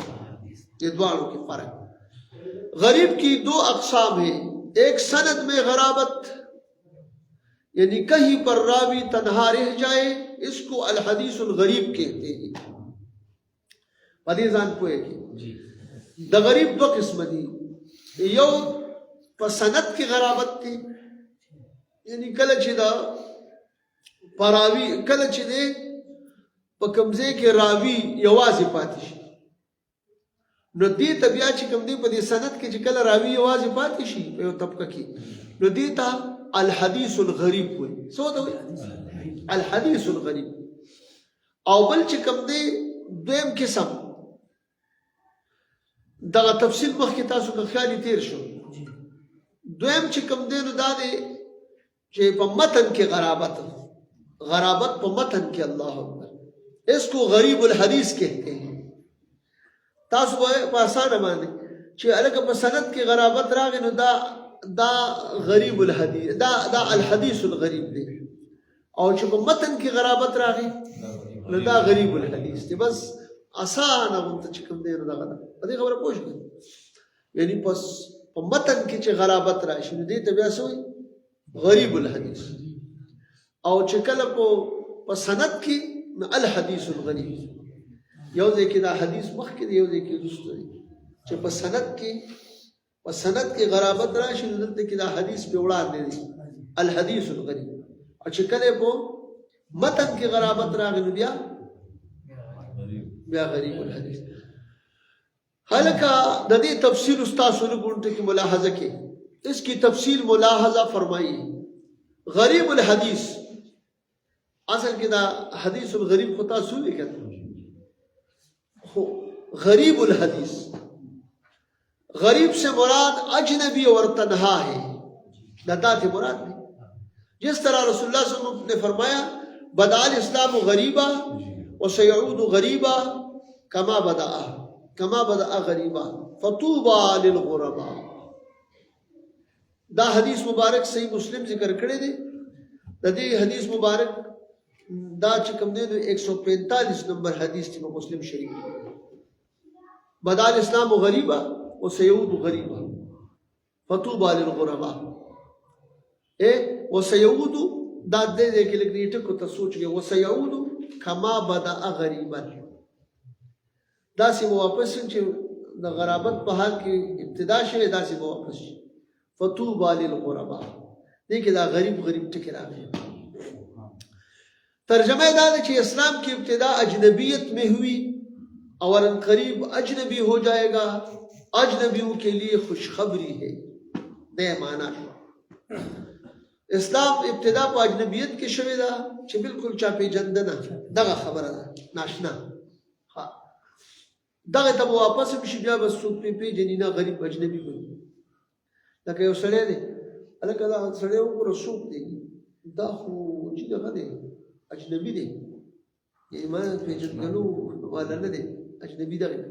یہ دوانوں کی فرق غریب کی دو اقسام ہیں ایک سند میں غرابت یعنی کہیں پر راوی تنہا رہ جائے اس کو الحدیث الغریب کہتے ہیں حدیثان پوئے گی دا غریب دو قسم دی یو پسند کی غرابت تھی یعنی کلچ دا پراوی کلچ دے پکمزے کے راوی یوازی پاتش نو دی تبیا چې کوم دی په دې سند کې چې کله راوی یوازې پاتې شي په یو طبقه کې نو دی ته الحدیث الغریب وایي څه ته وایي الحدیث الغریب او بل چې کوم دی دویم قسم دغه تفصیل مخکې تاسو که خیالي تیر شو دویم چې کوم دی نو دا دی چې په متن کې غرابت په متن کې الله اکبر اس کو غریب الحدیث کہتے ہیں تاسو په اسانه باندې چې الګ په سند کې غرابت راغی نو دا غریب الحدیث دا الحدیث الغریب دی او چې په متن کې غرابت راغی نو دا غریب الحدیث دی بس اسانه وانت چې کوم دی نو دا په دې خبره پوه شئ یعنی پس په متن کې چې غرابت راشي نو دې ته بیا سوې غریب الحدیث او چې کله په سند کې الحدیث الغریب یو ځکه دا حدیث مخکې دی یو ځکه وروسته دی چې په سند کې غرابت راشي نو دلته کې دا حدیث په وړاندې دی الحدیث الغریب او چې کله په متن کې غرابت راغی نو بیا غریب الحدیث حالکہ د دې تفصیل استاد سره ګونټه کې ملاحظه کې اس کی تفصیل ملاحظہ فرمائیے غریب الحدیث اصل کې دا حدیث الغریب خطا سوې کړه غریب الحدیث غریب سے مراد اجنبی اور تنہا ہے دادات مراد نہیں جس طرح رسول اللہ صلی اللہ علیہ وسلم نے فرمایا بدا الاسلام غریبا وسيعود غریبا کما بدا غریبا فطوبى للغرباء دا حدیث مبارک صحیح مسلم ذکر کړی دی د دې حدیث مبارک دا چې کوم دی 145 نمبر حدیث دی په مسلم شریف بدا الاسلام غریبا وسيعود غریبا فطوبى للغرباء وسيعود دا دې کې لګ دې ټکو ته سوچ کې وسيعود کما بدا غریبا دا سی واپس چې د غرابت په حال کې ابتدا شوه دا سی واپس فطوبى للغرباء دې کې دا غریب ټکی راغی ترجمہ دا ہے کہ اسلام کی ابتدا اجنبیت میں ہوئی اور ان قریب اجنبی ہو جائے گا اجنبیوں کے لیے خوشخبری ہے دے معنی اسلام ابتدا پا اجنبیت کے شوی دا چھ بالکل چاپی جندنا دغا خبر دا ناشنا دغا تب واپس بشی بیا بس سوک پی جنینا غریب اجنبی ہوئی لکہ یو سڑے دے الکہ دا سڑے ہو پورا سوک دے دا خو چی دغا دے اجنبی دے یعنی مانا پیجن گلو والا ندے اجنبی دغی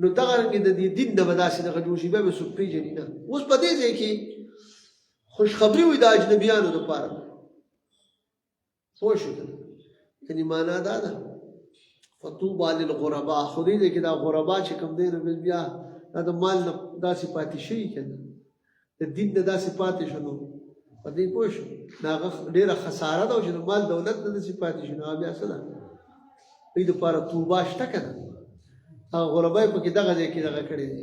نو دغه رنګ د دې دین د بداسې دغه جوړ شي به څوک پیژني نه. اوس په دې ځای کې خوشخبري وي د اجنبیانو دپاره پوه شو یعنې معنا دا ده فطوبى للغرباء خو دې ځای کې دا غربا چې کوم دی نو بیا دا د مال نه داسې پاتې شوي که نه د دین نه داسې پاتې شو نو په دې پوه شو نو هغه ډېره خساره ده او چې د مال دولت نه داسې پاتې شو نو هغه بیا څه ده دوی دپاره توبه شته که نه هغه غربای پکې دغه ځای کې دغه کړی دی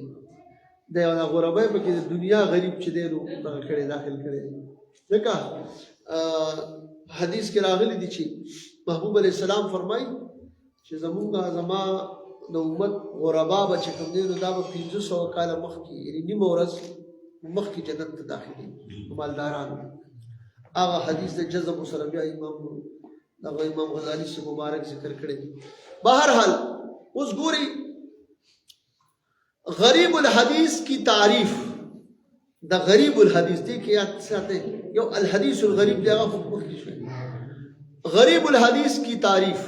دا یو غربای پکې د دنیا غریب چې دی نو دغه کړی داخل کړی دی ځکه حدیث کې راغلی دی چې محبوب علیه السلام فرمایي چې زما د امت غربا به چې کوم دی نو دا به 500 کاله مخکې یعنې نیمه ورځ مخکې جنت ته داخلېږي مالدارانو هغه حدیث د جذب سره بیا امام غزالی سے مبارک ذکر کړی بہرحال اوس ګوري غریب الحدیث کی تعریف دا غریب الحدیث دی کې یاد ساته یو الحدیث الغریب دی هغه مخکې شوی غریب الحدیث کی تعریف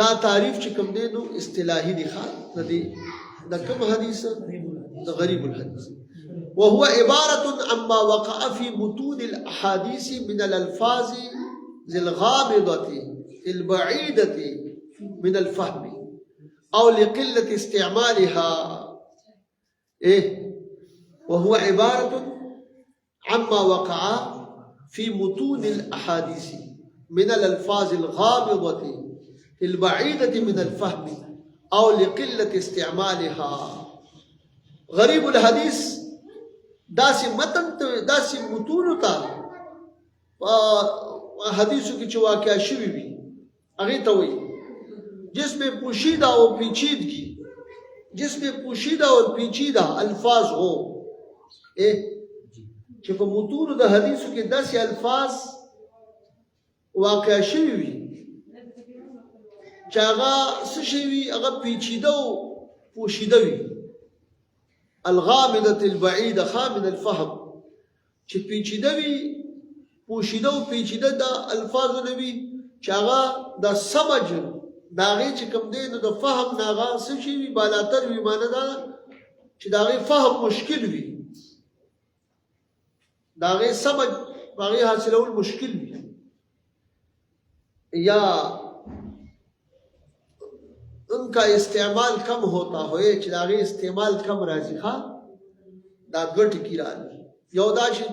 دا تعریف چې کوم دی نو اصطلاحي دی ښه دا کوم حدیث دا غریب الحدیث وهو عبارة عما وقع في متون الأحاديث من الألفاظ ذي الغامضة البعيدة من الفهم أو لقلة استعمالها وهو عبارة عما وقع في متون الأحاديث من الألفاظ الغامضة البعيدة من الفهم أو لقلة استعمالها غریب الحدیث داسې متن داسې متونو ته حدیثو کې چې واقع شوي وي هغې ته وایي جس میں پوشیدہ و پیچیدگی جس میں پوشیدہ اور پیچیدہ الفاظ ہو چې په متونو د حدیثو کې داسې الفاظ واقع شوي وي چې هغه څه شي وي هغه پیچیده او پوشیده وي الغامضة البعيدة خامن الفهم چې پیچیده وي پوشیده او پیچیده د الفاظو نه وي چې هغه د سمج د هغې چې کوم دی نو د فهم نه هغه څه شي وي بالاتر وي معنه دا چې د هغې فهم مشکل وي د هغې سمج په هغې حاصلول مشکل وي یا ان کا استعمال کم ہوتا ہوئے چې د هغې استعمال کم راځي ښه دا دوه ټکي راځي یو دا چې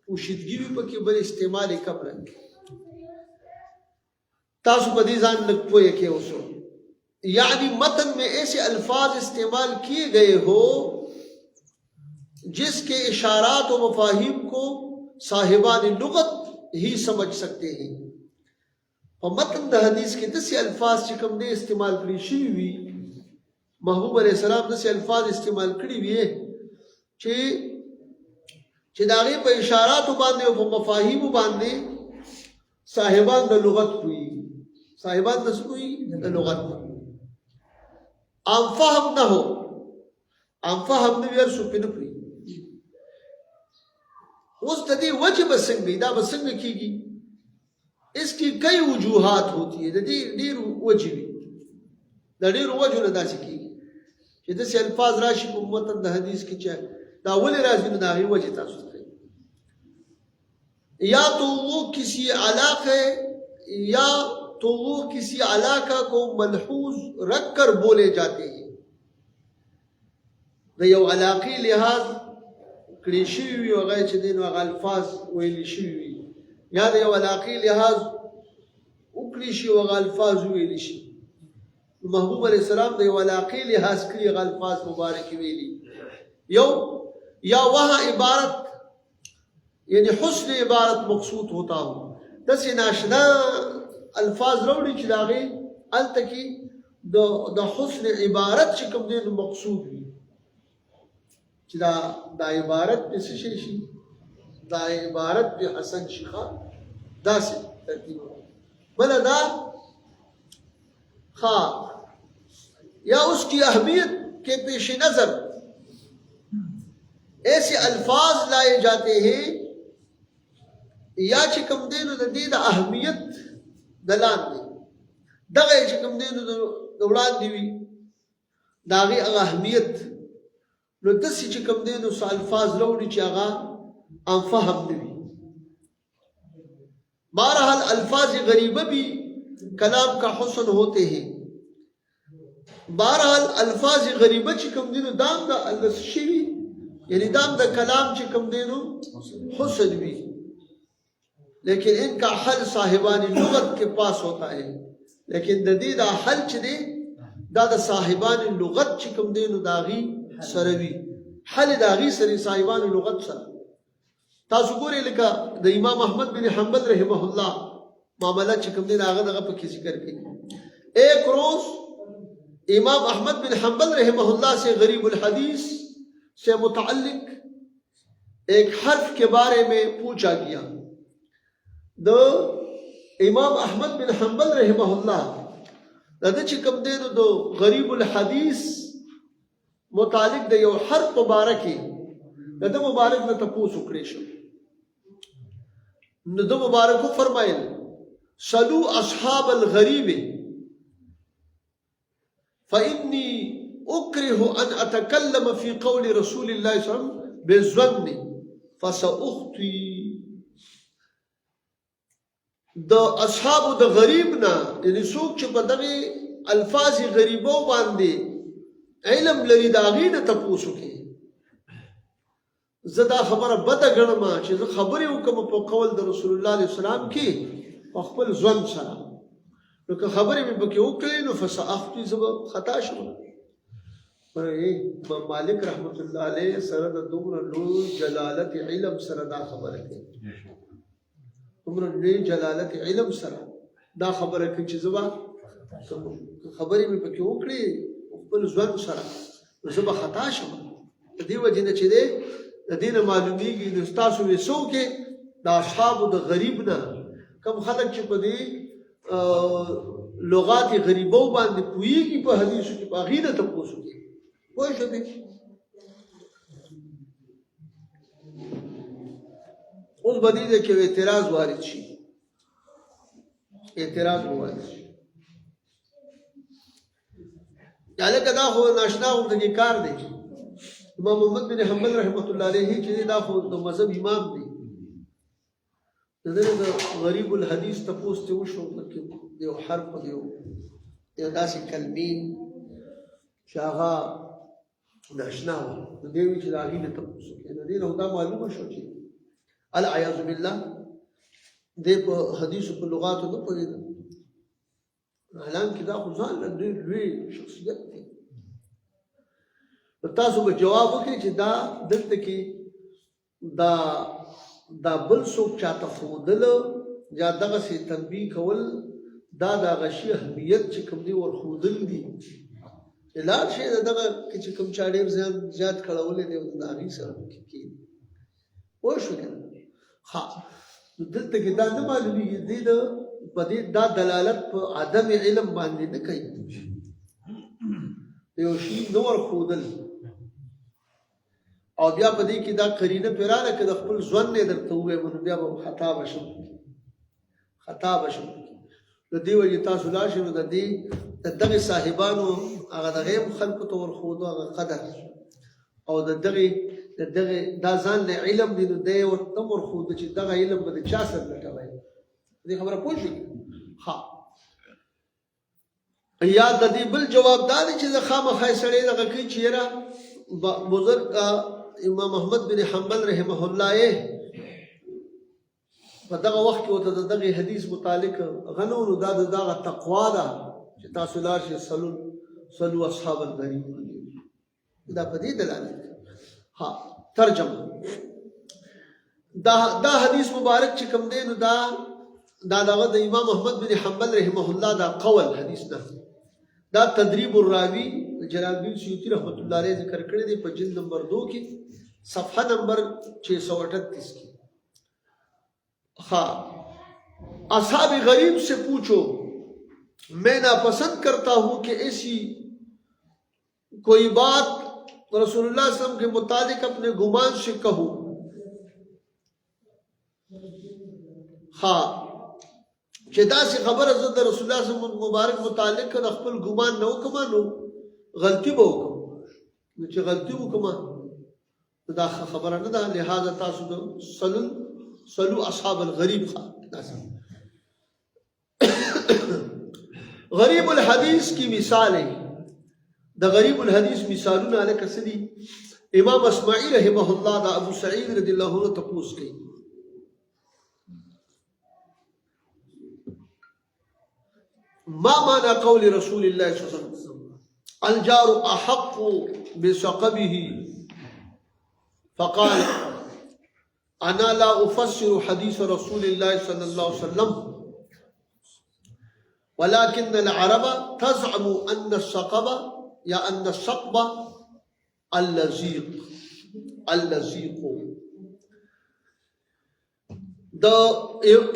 پوشیدګي وي پکې بل استعمال یې کم راځي تاسو په دې ځان لږ پوهه کې اوسو یعنی متن میں ایسے الفاظ استعمال کیے گئے ہو جس کے اشارات و مفاہیم کو صاحبان لغت ہی سمجھ سکتے ہیں اور متن د حدیث کې داسې الفاظ چې کوم دی استعمال کړي شوي وي محبوب علیه السلام داسې الفاظ استعمال کړي وي چې د هغې په اشاراتو باندې او په مفاهیمو باندې صاحبان د لغت کوي صاحبان د څه کوي د لغت عام فهم نه ہو عام فهم نه وي هر څوک پرې نه پوهېږي اوس د دې وجه به څنګه دا به څنګه کېږي اس کی کئی وجوہات ہوتی ہے ډېر وجې وي د ډېرو وجو نه داسې کېږي چې داسې الفاظ راشي په متن د حدیث کې چې دا ولې راځي نو د هغې وجې تاسو ته یا تو وہ کسی علاقہ کو ملحوظ رکھ کر بولے جاتے ہیں د یو علاقې لحاظ کړي شوي وي هغه چې دی نو هغه الفاظ ویلي شوي وي یا د یو علاقې لحاظ وکړي شي او هغه الفاظ وویلي شي محبوب علیه السلام د یو علاقې لحاظ کړي هغه الفاظ مبارکې ویلي یو یا وہاں عبارت یعنی حسن عبارت مقصود ہوتا ہو داسې ناشنا الفاظ راوړي چې د هغې هلته کې د حسن عبارت چې کوم دی نو مقصود وي چې دا عبارت پې څه شی شي دا عبارت پې حسن شي ښه داسې ترتیب بله دا ښه یا اس کی اہمیت کے پیش نظر ایسے الفاظ لائے جاتے ہیں یا چې کوم دی نو د دې د اهمیت د لاندې دغه چې کوم دی نو د وړاندې وي د هغې هغه اهمیت نو داسې چې کوم دی نو څه الفاظ راوړي چې هغه عام فهم نه وي بہرحال الفاظ غریبہ بھی کلام کا حسن ہوتے ہیں بہرحال الفاظ غریبہ چې کوم دی نو دام د الله شوي یعنی دام د کلام چې کوم دی نو حسن وي لیکن ان کا حل صاحبان لغت کے پاس ہوتا ہے لیکن د دې دا حل چې دی دا د صاحبان لغت چې کوم دی نو د هغې سره وي حل د هغې سره صاحبان لغت سره تاسو ګورئ لکه د امام احمد بن حنبل رحمه الله معاملات چې کوم دی هغه دغه پکې ذکر کوي ایک روز امام احمد بن حنبل رحمه الله سے غریب الحدیث سے متعلق ایک حرف کے بارے میں پوچھا گیا دو امام احمد بن حنبل رحمه الله د چې کوم دی نو د غریب الحدیث متعلق د یو حرف مبارکي د مبارک نه تپوس وکړی شو نو د مبارک فرمایل صلو اصحاب الغریب فإني أكره أن أتكلم في قول رسول الله صلى الله عليه وسلم بالظن فسأخطي د اصحاب د غریب نه یعنی څوک چې په دغه الفاظ غریبو باندې علم لري د هغې نه تپوس وکړي زه دا خبره بده ګڼم چې زه خبرې وکړم په قول د رسول الله علیه السلام کې په خپل ژوند سره نو که خبرې مې پکې وکړې نو فسأخطي زه به خطا شم مالک رحمت الله علیه سره د دومره لوی جلالت علم سره دا خبره کوي دومره لوی جلالت علم سره دا خبره کوي چې زه به خبرې مې پکې وکړې خپل ژوند سره نو زه به خطا شم د دې وجې نه چې دی د دې نه معلومیږي نو ستاسو وې څوک د اصحابو د غریب نه کوم خلک چې په دې لغات غریبو باندې پوهېږي په حدیثو کې په هغې نه تپوس وکړي پوه شوې اوس به دې ځای کې اعتراض وارد شي اعتراض به وارد شي یا لکه دا خو ناشنا غوندې کار دی امام محمد بن حنبل رحمت الله علیه چې دا خو د مذهب امام دی د غریب الحدیث تپوس ته وشو د یو حرف د یو داسې کلمې چې هغه ناشنا وه نو دی وایي چې د هغې نه تپوس وکړي د دې نه دا معلومه شو چې العیاذ بالله دی په حدیثو په لغاتو نه پوهېده حالانکې دا خو ځان له ډېر لوی شخصیت دی تاسو به جواب وکړئ چې دا دلته کې دا بل څوک چاته ښودله یا دغسې تنبیه کول دا د هغه شي اهمیت چې کوم دی ورښودل دي لاړ شئ د دغه کې چې کوم چا ډېر زیات کړولی دی د هغې سره پکې کښېني پوه شو که نه ښه نو دلته کې دا نه معلومېږي دی په دې دا دلالت په عدم علم باندې نه کوي د یو شي نه ورښودل او بیا په دې کې دا قرینه پرې راغله که د خپل ژوند نه یې درته ووایم نو بیا به خطا به شم د دې وجې تاسو لاړ شئ نو د دغې صاحبانو هغه دغې هم خلکو ته ورښودو هغه قدر او د دغې دا ځان له علم دی نو دی ورته هم ورښوده چې دغه علم به د چا سره لټوی دې خبره پوه شوې ها یا د دې بل جواب دا دی چې د خامخا سړی دغه کوي چې یاره بزرگ امام احمد بن حنبل رحمه الله په دغه وخت کې ورته د دغې حدیث متعلق غنو نو دا د دغه تقوا ده چې تاسو لاړ شئ صلو اصحاب الغریب دا په دې دلالت ها ترجمه دا حدیث مبارک چې کوم دی نو دا دغه د امام احمد بن حنبل رحمه الله دا قول حدیث ده دا تدریب الراوی جلال الدین سیوطی رحمت اللہ علیہ ذکر کړی دی په جلد نمبر 2 کې صفحه نمبر 638 کې हाँ असाब गरीब से पूछो मैं नापसंद करता हूं कि ऐसी कोई बात रसूलुल्लाह सल्लल्लाहु अलैहि वसल्लम के मुतालिक अपने गुमान से कहूं हाँ چې دا سی خبره زه د رسول الله صلی الله علیه وسلم مبارک متعلق د خپل ګمان نو کمانو غلطي به وکړم نو چې غلطي وکړم دا خبره نه ده لہذا تاسو د صلو اصحاب الغریب غریب الحدیث کی مثال ہے دا غریب الحدیث مثالونه لکه څه دي امام اسماعی رحمه الله دا ابو سعید رضی الله عنه تپوس کوي ما معنى قول رسول الله صلى الله عليه وسلم الجار احق بسقبه فقال انا لا افسر حديث رسول الله صلى الله عليه وسلم ولكن العرب تزعم ان السقب یا ان السقب اللزیق د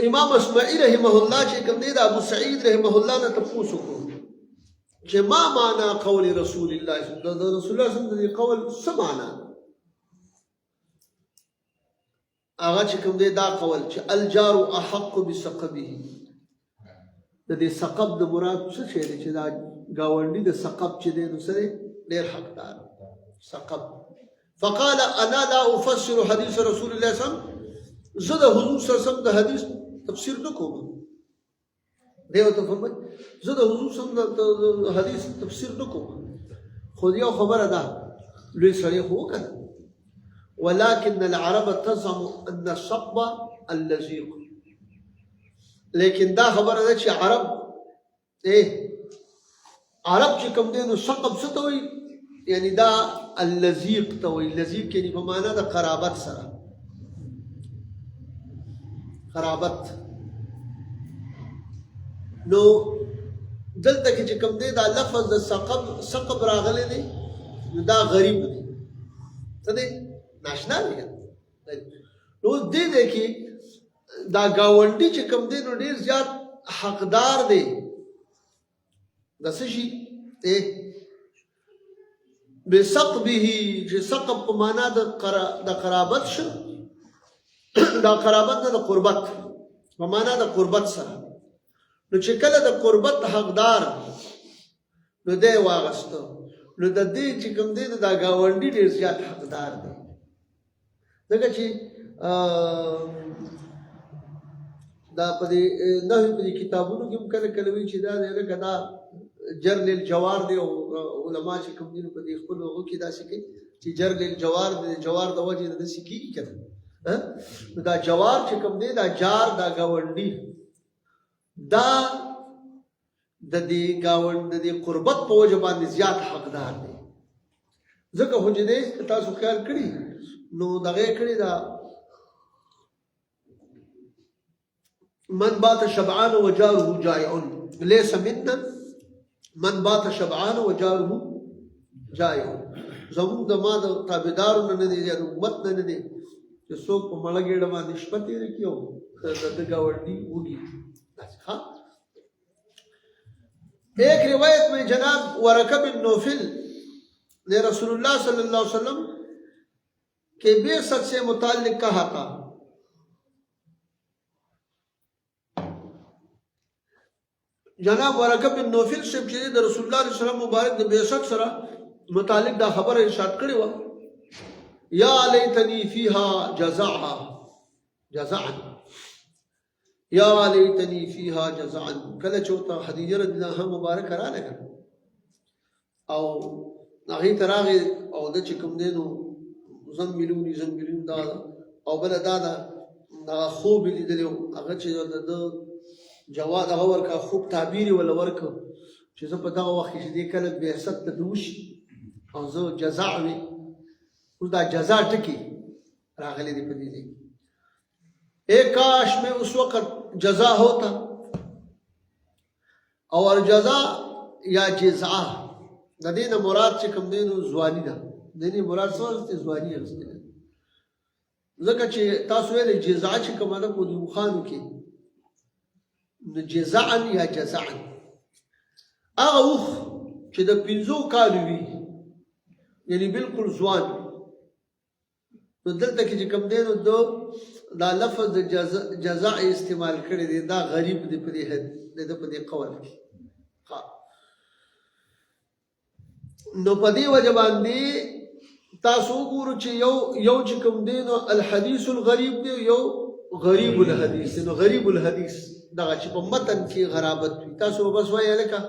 امام اسماعی رحمه الله چې کوم دی د ابو سعید رحمه الله نه تاسو کو چې ما معنا قول رسول الله د رسول الله صلی الله علیه وسلم قول څه معنا هغه چې کوم دی دا قول چې الجار احق بسقبه د دې سقب د مراد څه شی دی چې دا گاونډي د سقب چې دی نو سره ډېر حقدار سقب فقال انا لا افسر حديث رسول الله صلی الله علیه وسلم زه د حضور صلی الله علیه وسلم د حدیث تفسیر نه کوم دیو ته فرمای زه د حضور صلی الله علیه وسلم د حدیث تفسیر نه کوم خو یو خبره ده لوی سړی خو وکړه ولكن العرب تزعم ان السقب اللزيق لیکن دا خبره ده چې عرب عرب چې کوم دی نو سقب څه ته وایي یعنی دا اللزیق ته وایي لزیق یعنی په معنا د قرابت سره قرابت نو دلته کې چې کوم دی دا لفظ د سقب راغلی دی نو دا غریب دی څه دی ناشنا دی نو دې دی کې دا گاونډي چې کوم دی نو ډېر زیات حقدار دی د څه شي بسقبه چې سقب په معنا د قرابت شو دا قرابت نه د قربت په معنا د قربت سره نو چې کله د قربت حقدار نو دی واغسته نو د دې چې کوم دی دا گاونډي ډېر زیات حقدار دی ځکه چې دا په دې نحوی په کتابونو کې کله کله وی چې دا لکه دا جر للجوار دی او علما چې کوم دي په دې خپل هغه کې دا شي چې جر للجوار دی جوار د وجه د سکی کړه دا جوار چې کوم دی دا جار دا گاونډي دا د دې گاوند د دې قربت په وجه باندې زیات حقدار دی ځکه خو دې تاسو خیال کړی نو دغه کړی دا من بات شبعان وجاره جائع ليس منا من بات شبعان وجاره جائع زمون د ما د تابعدارو نه دي د امت نه دي چې څوک په مړګېډه باندې شپه تېرې کړي او د گاونډي وږي ها ایک روایت میں جناب ورقہ بن نوفل نے رسول اللہ صلی اللہ علیہ وسلم کے بعثت سے متعلق کہا تھا جناب ورقہ بن نوفل سے چې رسول الله صلی الله علیه وسلم مبارک د بعثت سره متعلق دا خبره ارشاد کړی و یا لیتنی فیها جزعا یا لیتنی فیها جزعا کله چوتا خدیجه رضی الله عنها مبارک را لګا او هغه تراغه او د چکم دینو زمبلونی دا او بل دا خوب لیدلو هغه چې د جواد هغه ورکا خوب تعبیر ولا ورکو چې زه په دغه وخت کې دې کله بعثت ته دوشي او زه جزاء وي اوس دا جزاء ټکی راغلي دی په دې ایک کاش میں اس وقت جزا ہوتا اور جزا یا جزا د دې نه مراد چې کوم دی نو ځواني ده د دې مراد څه دی ځواني هسته ځکه چې تاسو یې جزا چې کوم ده په دې مخانو کې جزاء یا جزاء هغه وخ چې د 15 کال وي یعنی بالکل ځوان نو دلته کې چې کوم دی نو دا لفظ جزاء استعمال کړی دی دا غریب دی په دې په دې قول کې نو په دې وجه باندې تاسو وګورئ چې یو چې کوم دی نو الحدیث الغریب دی یو غریب الحدیث دی. نو غریب الحدیث دغه چې په متن کې غرابت وي تاسو بس وایي هلکه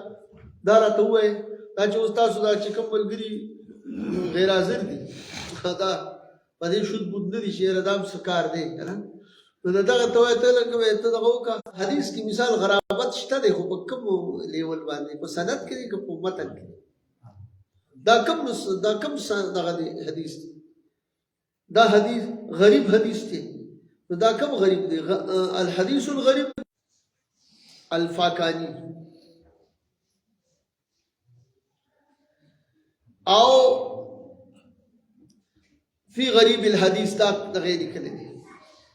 دا راته ووایئ دا چې اوس تاسو دا چې کوم ملګري غیر حاضر دي دا په دې شود بود نه دي چې یاره دا هم څه کار دی که نه نو دغه ته وایي ته لکه وایي ته دغه وکړه حدیث کې مثال غرابت شته دی خو په کوم لیول باندې په سند کې دی که په متن کې دا کم دغه دی حدیث دی دا حدیث غریب حدیث دی نو دا کم غریب دی الحدیث الغریب الفاکانی او فی غریب الحدیث دا غیر کلی دی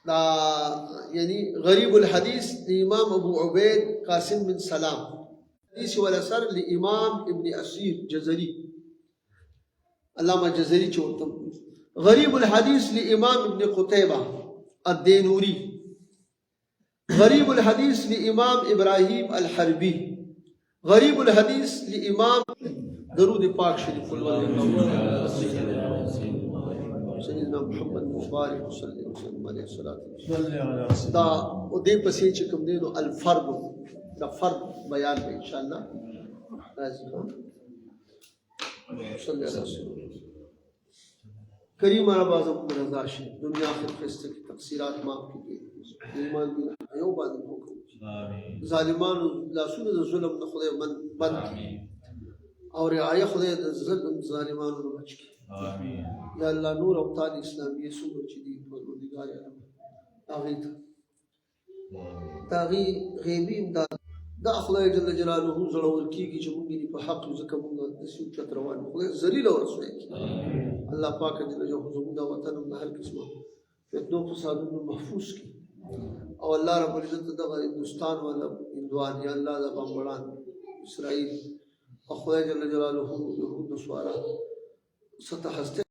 دا یعنی غریب الحدیث دی امام ابو عبید قاسم بن سلام حدیث والاثر لامام ابن اسیر جزری علامہ جزری چوتم غریب الحدیث لامام ابن قتیبہ الدینوری غریب الحدیث لامام ابراہیم الحربی غریب الحدیث لامام درود پاک شریف سیدنا محمد مبارک صلی اللہ علیہ وسلم دا او دې پسې چې کوم دی نو الفرد دا فرد بیان به ان شاء الله راځي صلی الله علیه وسلم کریم آباد رضا شي دنیا آخر خسته کی تقصیرات معاف کیږي ایمان دې یو باندې وکړو ظالمانو لاسونه د ظلم نه خدای بند کړي اور رعایه خدای د ظلم ظالمانو نه بچ کړي آمین یا الله نور او تعالی اسلامي سوره چې دی پروردگار عالم هغه تاغي غیبی امداد دا خدای جل جلاله زړور کیږي چې موږ یې په حق ځکه موږ د سیو چت روان خدای ذلیل او رسول الله پاک جل جلاله زموږ د وطن د هر قسمه فتنو فسادونو محفوظ کړي او الله رب العزت دغه هندوستان ولا هندوان یا الله د بمبړان اسرائیل او خدای جل جلاله يهود نصارا ستحسته